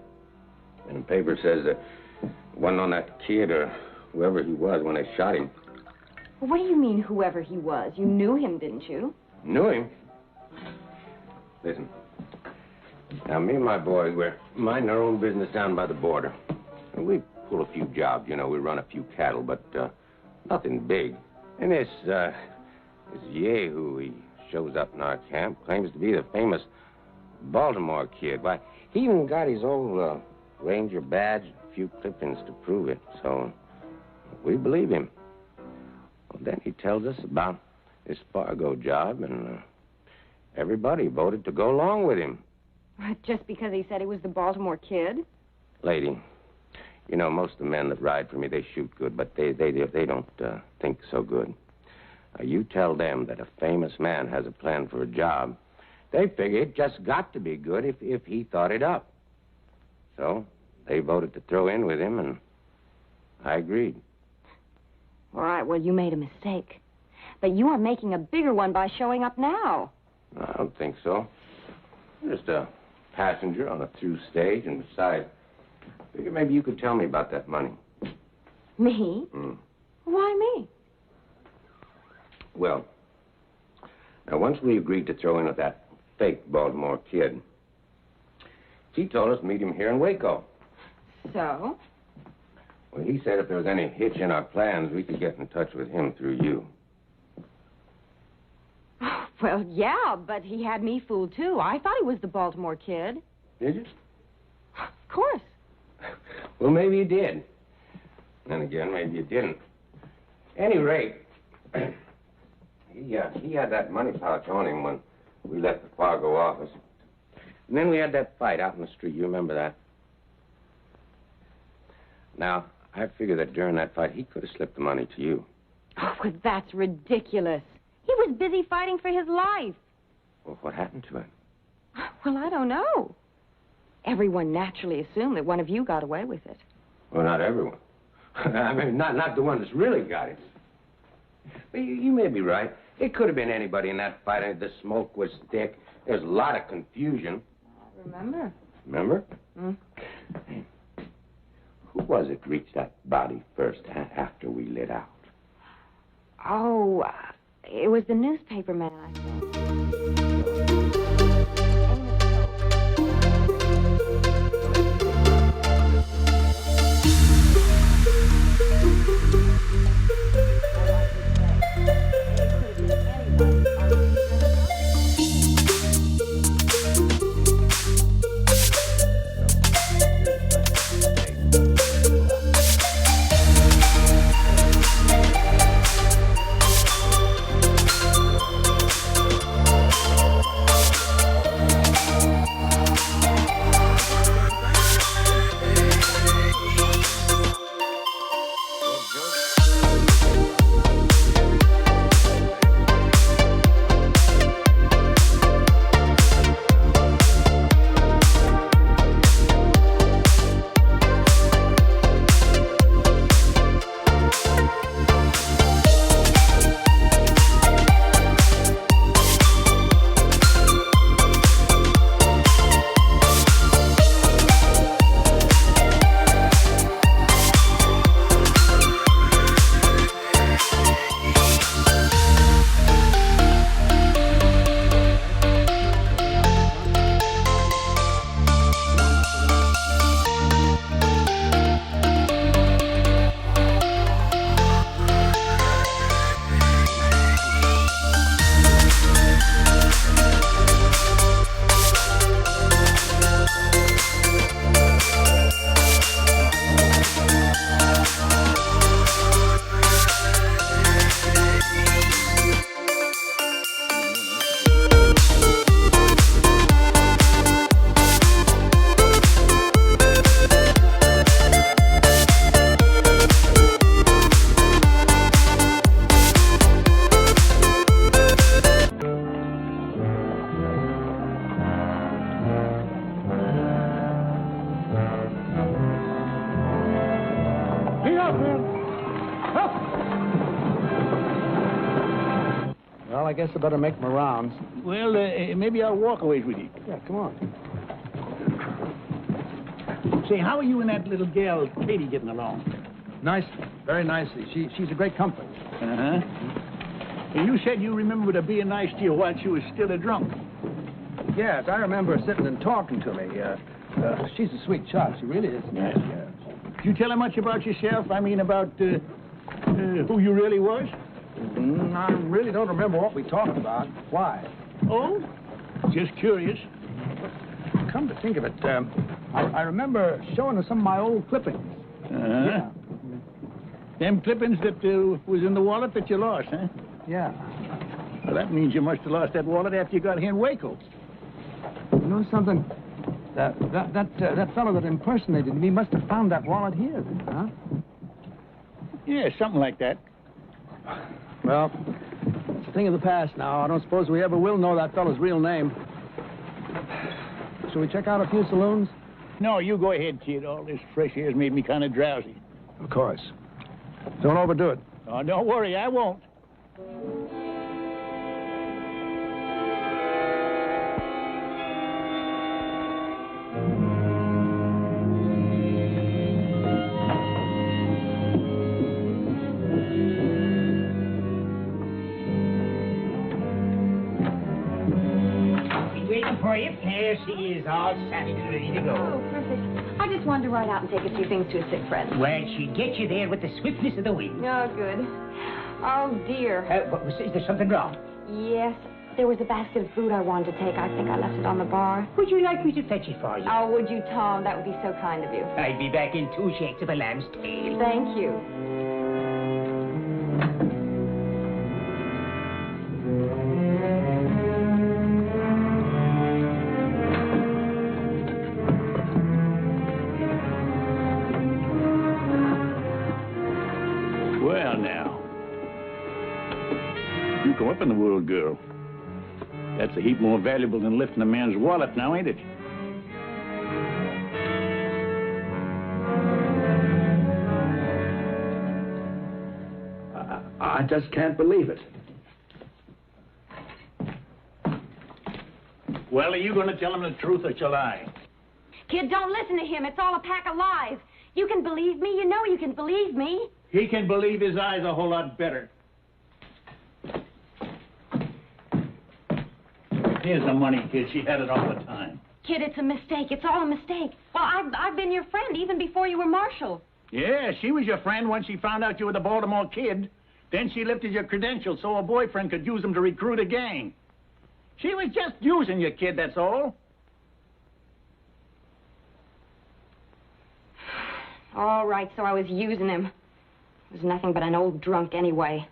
And the paper says that it wasn't on that kid or whoever he was when they shot him. Well, what do you mean, whoever he was? You knew him, didn't you? Knew him? Listen. Now, me and my boys, we're minding our own business down by the border. And we pull a few jobs, you know. We run a few cattle, but nothing big. And this Yahoo, he shows up in our camp, claims to be the famous Baltimore Kid. Why, he even got his old Ranger badge, a few clippings to prove it. So we believe him. Well, then he tells us about this Fargo job, and everybody voted to go along with him. Just because he said he was the Baltimore Kid? Lady, you know, most of the men that ride for me, they shoot good, but they don't think so good. You tell them that a famous man has a plan for a job, they figure it just got to be good if he thought it up. So they voted to throw in with him, and I agreed. All right, well, you made a mistake. But you are making a bigger one by showing up now. I don't think so. I'm just a passenger on a through stage, and besides, I figured maybe you could tell me about that money. Me? Why me? Well, now, once we agreed to throw in with that fake Baltimore Kid, he told us to meet him here in Waco. So? Well, he said if there was any hitch in our plans, we could get in touch with him through you. Well, yeah, but he had me fooled, too. I thought he was the Baltimore Kid. Did you? Of course. Well, maybe you did. Then again, maybe you didn't. Any rate, he had that money pouch on him when we left the Fargo office. And then we had that fight out in the street. You remember that? Now, I figure that during that fight, he could have slipped the money to you. Oh, well, that's ridiculous. He was busy fighting for his life. Well, what happened to him? Well, I don't know. Everyone naturally assumed that one of you got away with it. Well, not everyone. I mean, not the one that's really got it. But you may be right. It could have been anybody in that fight. The smoke was thick. There's a lot of confusion. I remember. Remember? Hey, who was it reached that body first after we lit out? Oh, it was the newspaper man, I think. Well, I guess I better make my rounds. Well, maybe I'll walk away with you. Yeah, come on. Say, how are you and that little gal, Katie, getting along? Nicely, very nicely. She's a great company. Uh-huh. And you said you remembered her being nice to you while she was still a drunk. Yes, I remember her sitting and talking to me. She's a sweet child. She really is. Yes. Did you tell her much about yourself? I mean, about who you really was? I really don't remember what we talked about. Why? Oh? Just curious. Come to think of it, I remember showing her some of my old clippings. Uh-huh. Yeah. Them clippings that was in the wallet that you lost, huh? Yeah. Well, that means you must have lost that wallet after you got here in Waco. You know something? That fellow that impersonated me must have found that wallet here, huh? Yeah, something like that. Well, it's a thing of the past now. I don't suppose we ever will know that fellow's real name. Shall we check out a few saloons? No, you go ahead, kid. All this fresh air's made me kind of drowsy. Of course. Don't overdo it. Oh, don't worry, I won't. For you. There she is, all saddled and ready to go. Oh, perfect. I just wanted to ride out and take a few things to a sick friend. Well, she'd get you there with the swiftness of the wind. Oh, good. Oh, dear. Is there something wrong? Yes. There was a basket of food I wanted to take. I think I left it on the bar. Would you like me to fetch it for you? Oh, would you, Tom? That would be so kind of you. I'll be back in 2 shakes of a lamb's tail. Thank you. Come up in the world, girl. That's a heap more valuable than lifting a man's wallet now, ain't it? I just can't believe it. Well, are you going to tell him the truth or shall I? Kid, don't listen to him. It's all a pack of lies. You can believe me. You know you can believe me. He can believe his eyes a whole lot better. Here's the money, kid. She had it all the time. Kid, it's a mistake. It's all a mistake. Well, I've been your friend even before you were marshal. Yeah, she was your friend once she found out you were the Baltimore Kid. Then she lifted your credentials so her boyfriend could use them to recruit a gang. She was just using you, kid, that's all. All right, so I was using him. He was nothing but an old drunk anyway.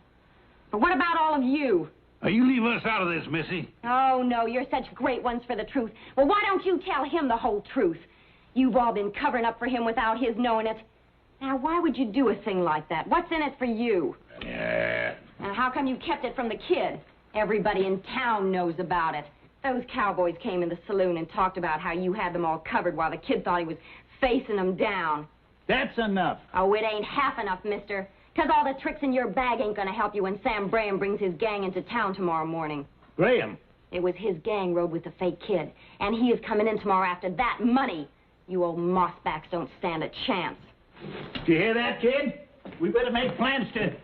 But what about all of you? You leave us out of this, Missy. Oh, no, you're such great ones for the truth. Well, why don't you tell him the whole truth? You've all been covering up for him without his knowing it. Now, why would you do a thing like that? What's in it for you? Yeah. And how come you kept it from the kid? Everybody in town knows about it. Those cowboys came in the saloon and talked about how you had them all covered while the kid thought he was facing them down. That's enough. Oh, it ain't half enough, mister. 'Cause all the tricks in your bag ain't gonna help you when Sam Graham brings his gang into town tomorrow morning. Graham? It was his gang rode with the fake kid, and he is coming in tomorrow after that money. You old mossbacks don't stand a chance. Do you hear that, kid? We better make plans to...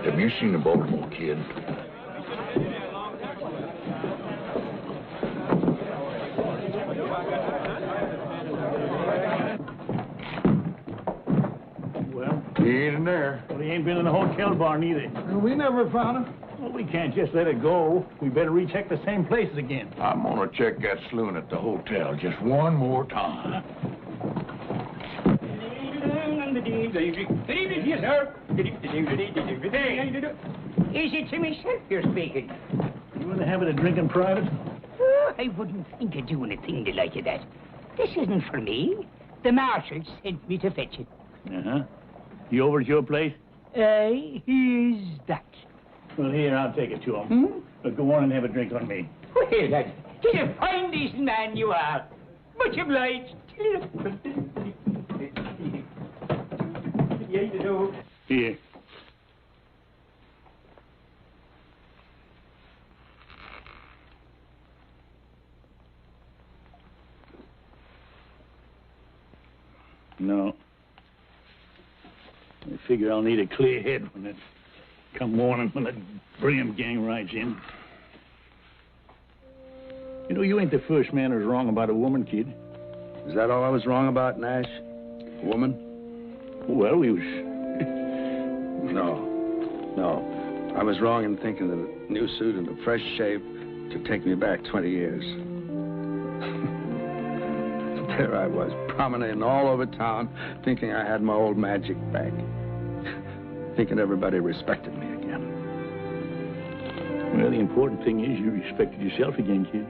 Have you seen the Baltimore Kid? Well? He ain't in there. Well, he ain't been in the hotel bar neither. We never found him. Well, we can't just let it go. We better recheck the same places again. I'm gonna check that saloon at the hotel just one more time. Good evening, yes, sir. Is it to myself you're speaking? You in the habit of drinking private? Oh, I wouldn't think of doing a thing like that. This isn't for me. The marshal sent me to fetch it. Uh-huh. You over at your place? Here's that. Well, here, I'll take it to him. But go on and have a drink on me. Well, that is a fine, decent man you are. Much obliged. Here. No. I figure I'll need a clear head when it come morning when the Graham gang rides in. You know, you ain't the first man who's wrong about a woman, kid. Is that all I was wrong about, Nash? A woman? Well, we was... No. I was wrong in thinking that a new suit and a fresh shave could take me back 20 years. There I was, promenading all over town, thinking I had my old magic back. Thinking everybody respected me again. Well, the important thing is you respected yourself again, kid.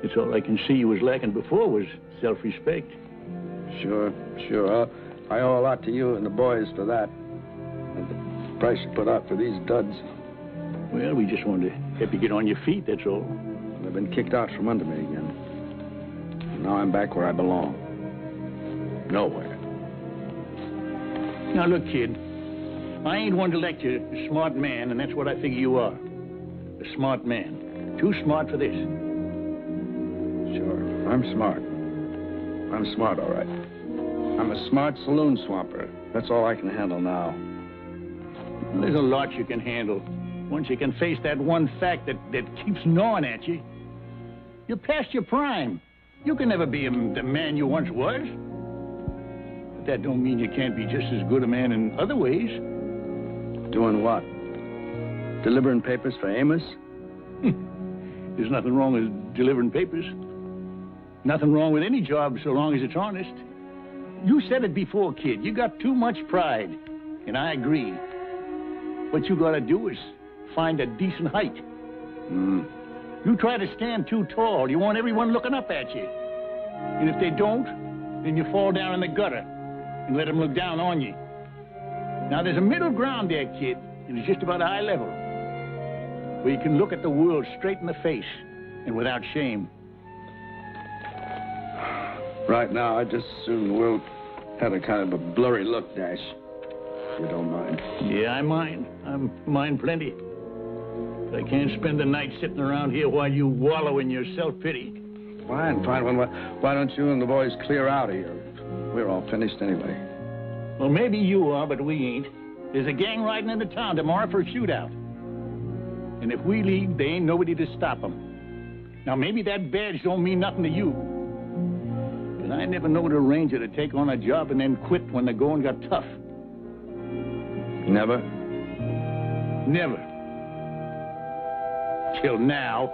It's all I can see you was lacking before was self-respect. Sure. I owe a lot to you and the boys for that. And the price you put out for these duds. Well, we just wanted to help you get on your feet, that's all. They've been kicked out from under me again. And now I'm back where I belong. Nowhere. Now, look, kid. I ain't one to lecture a smart man, and that's what I figure you are. A smart man. Too smart for this. Sure, I'm smart. I'm smart, all right. I'm a smart saloon swamper. That's all I can handle now. Well, there's a lot you can handle. Once you can face that one fact that keeps gnawing at you. You're past your prime. You can never be the man you once was. But that don't mean you can't be just as good a man in other ways. Doing what? Delivering papers for Amos? There's nothing wrong with delivering papers. Nothing wrong with any job so long as it's honest. You said it before, kid. You got too much pride. And I agree. What you gotta do is find a decent height. You try to stand too tall, you want everyone looking up at you. And if they don't, then you fall down in the gutter and let them look down on you. Now, there's a middle ground there, kid, and it's just about eye level, where you can look at the world straight in the face and without shame. Right now, I just as soon Wilt had a kind of a blurry look, Dash. If you don't mind. Yeah, I mind. I mind plenty. But I can't spend the night sitting around here while you wallow in your self-pity. Fine. Why don't you and the boys clear out of here? We're all finished anyway. Well, maybe you are, but we ain't. There's a gang riding into town tomorrow for a shootout. And if we leave, there ain't nobody to stop them. Now, maybe that badge don't mean nothing to you. But I never knowed a ranger to take on a job and then quit when the going got tough. Never? Never. Till now.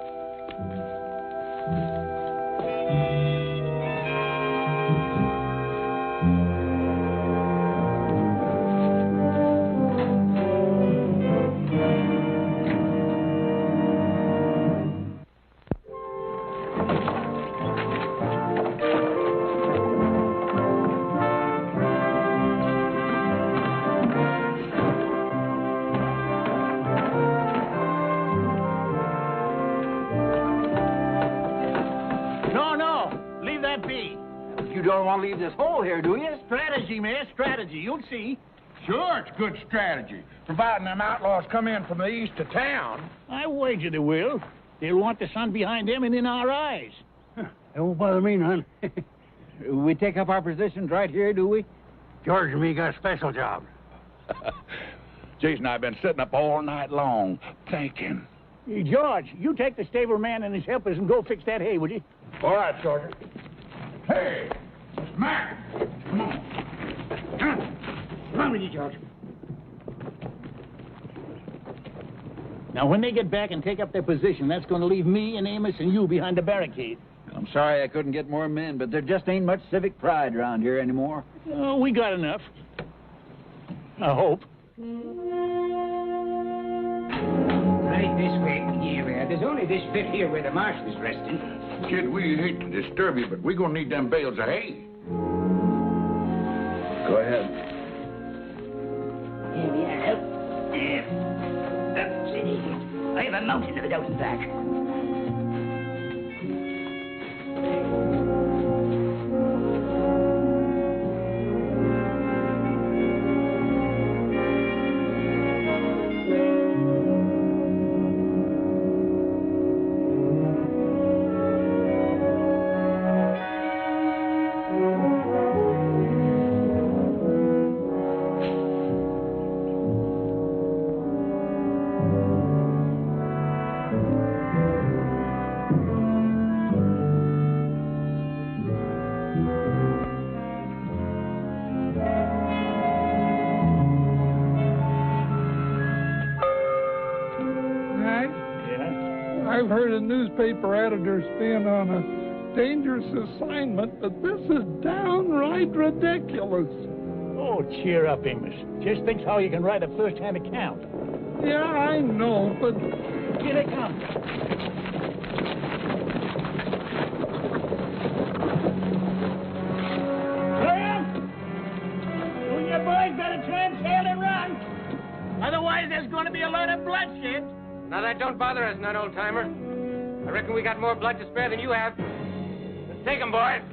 You don't want to leave this hole here, do you? Strategy, man, strategy. You'll see. Sure, it's good strategy, providing them outlaws come in from the east to town. I wager they will. They'll want the sun behind them and in our eyes. It won't bother me none. We take up our positions right here, do we? George and me got a special job. Jason and I have been sitting up all night long, thinking. Hey, George, you take the stable man and his helpers and go fix that hay, would you? All right, Sergeant. Hey, Mac! Come on. Come on with you, George. Now, when they get back and take up their position, that's going to leave me and Amos and you behind the barricade. I'm sorry I couldn't get more men, but there just ain't much civic pride around here anymore. Oh, we got enough. I hope. Right this way. Yeah, there's only this bit here where the marshal's resting. Kid, we hate to disturb you, but we're going to need them bales of hay. Go ahead. Here we are. That's it. I have a mountain of it out and back. I've heard of newspaper editors being on a dangerous assignment, but this is downright ridiculous. Oh, cheer up, Amos. Just think how you can write a first-hand account. Yeah, I know, but... Here they come. Graham! You boys better turn tail and run. Otherwise, there's going to be a lot of bloodshed. Now, that don't bother us none, old-timer. I reckon we got more blood to spare than you have. Let's take 'em, boys.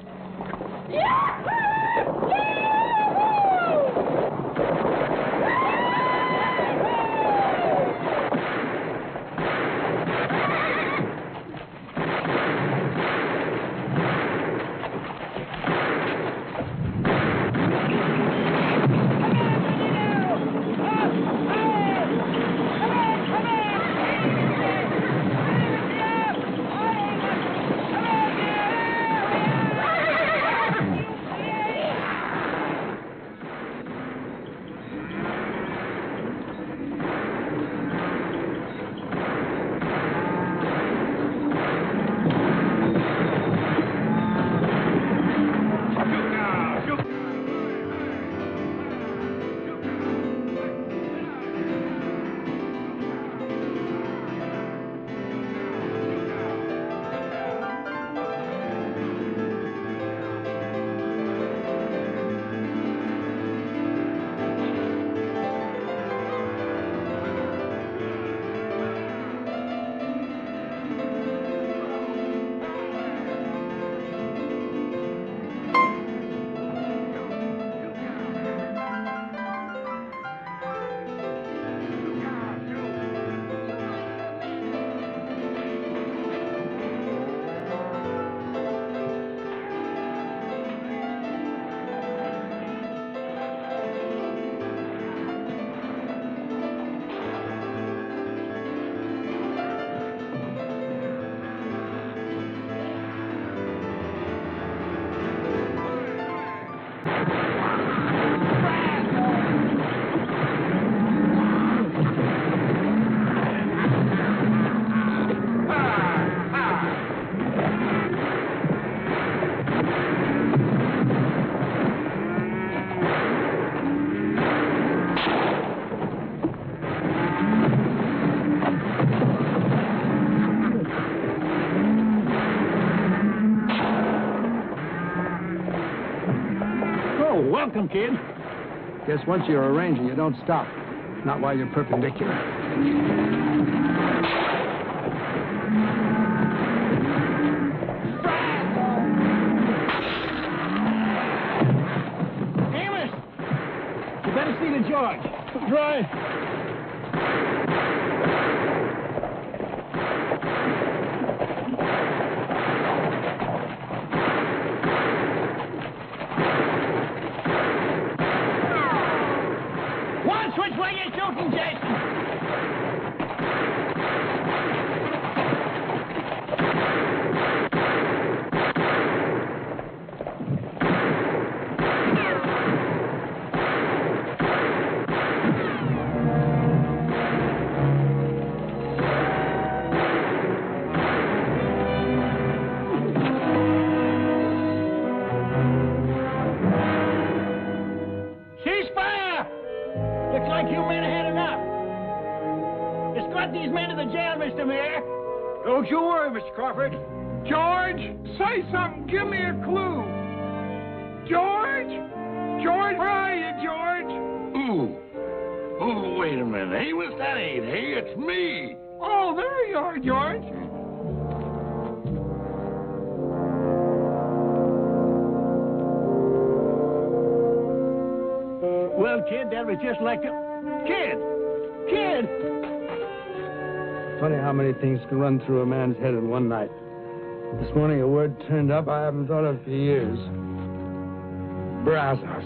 welcome, kid. Guess once you're a ranger, you don't stop. Not while you're perpendicular. Amos! You better see the George. Right. Which way you shooting, Jason? Ceasefire! Looks like you men have had enough. Escort these men to the jail, Mr. Mayor. Don't you worry, Mr. Crawford. George, say something. Give me a clue. George? George, where are you, George? Ooh. Oh, wait a minute. Amos, that ain't he. It's me. Oh, there you are, George. Well, kid, that was just like a... Kid! Kid! Funny how many things can run through a man's head in one night. This morning a word turned up I haven't thought of for years. Brazos.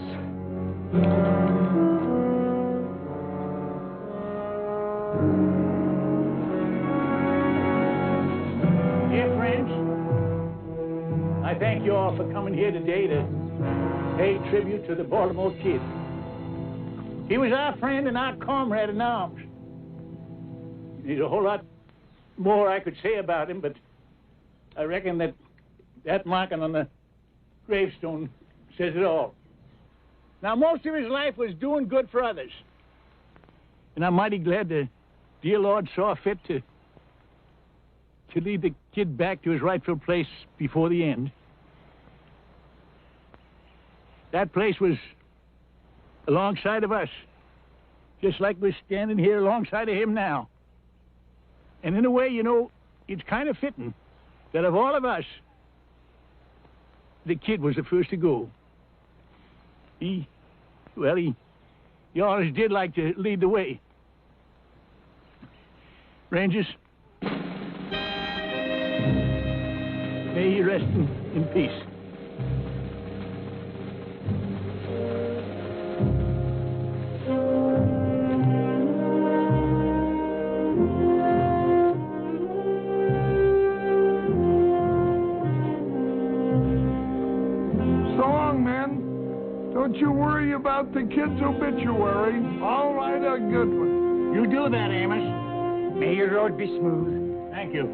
Dear friends, I thank you all for coming here today to pay tribute to the Baltimore Kid. He was our friend and our comrade in arms. There's a whole lot more I could say about him, but I reckon that marking on the gravestone says it all. Now, most of his life was doing good for others. And I'm mighty glad the dear Lord saw fit to lead the kid back to his rightful place before the end. That place was alongside of us, just like we're standing here alongside of him now. And in a way, you know, it's kind of fitting that of all of us, the kid was the first to go. He always did like to lead the way. Rangers, may he rest in peace. Don't you worry about the kid's obituary. I'll write a good one. You do that, Amos. May your road be smooth. Thank you.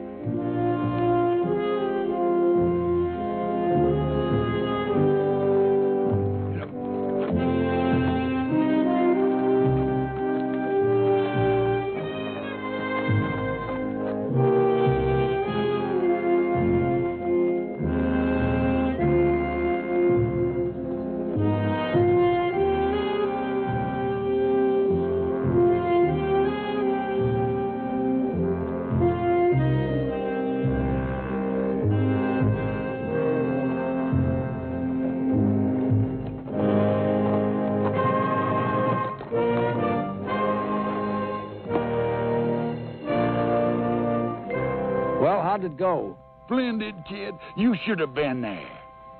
How'd it go? Splendid, kid. You should have been there.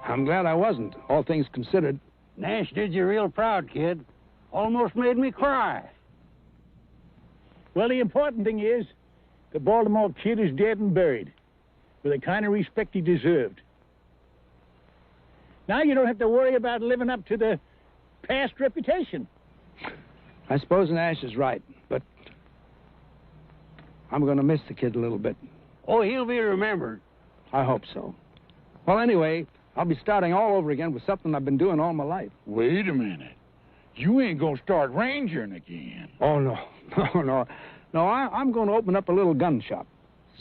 I'm glad I wasn't, all things considered. Nash did you real proud, kid. Almost made me cry. Well, the important thing is the Baltimore Kid is dead and buried with the kind of respect he deserved. Now you don't have to worry about living up to the past reputation. I suppose Nash is right, but I'm going to miss the kid a little bit. Oh, he'll be remembered. I hope so. Well, anyway, I'll be starting all over again with something I've been doing all my life. Wait a minute. You ain't gonna start rangering again. Oh, no. No, I'm going to open up a little gun shop.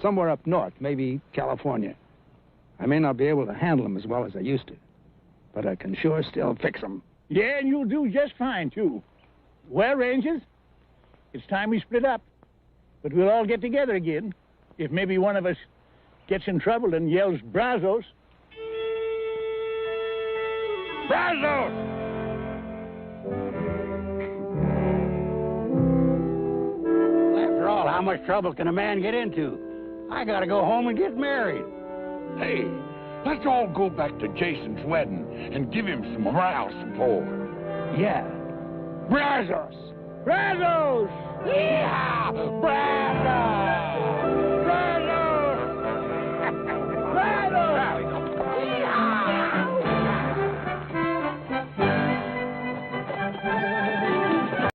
Somewhere up north, maybe California. I may not be able to handle them as well as I used to, but I can sure still fix them. Yeah, and you'll do just fine, too. Well, Rangers, it's time we split up. But we'll all get together again. If maybe one of us gets in trouble and yells Brazos. Brazos! Well, after all, how much trouble can a man get into? I gotta go home and get married. Hey, let's all go back to Jason's wedding and give him some morale support. Yeah. Brazos! Brazos! Yeah! Brazos!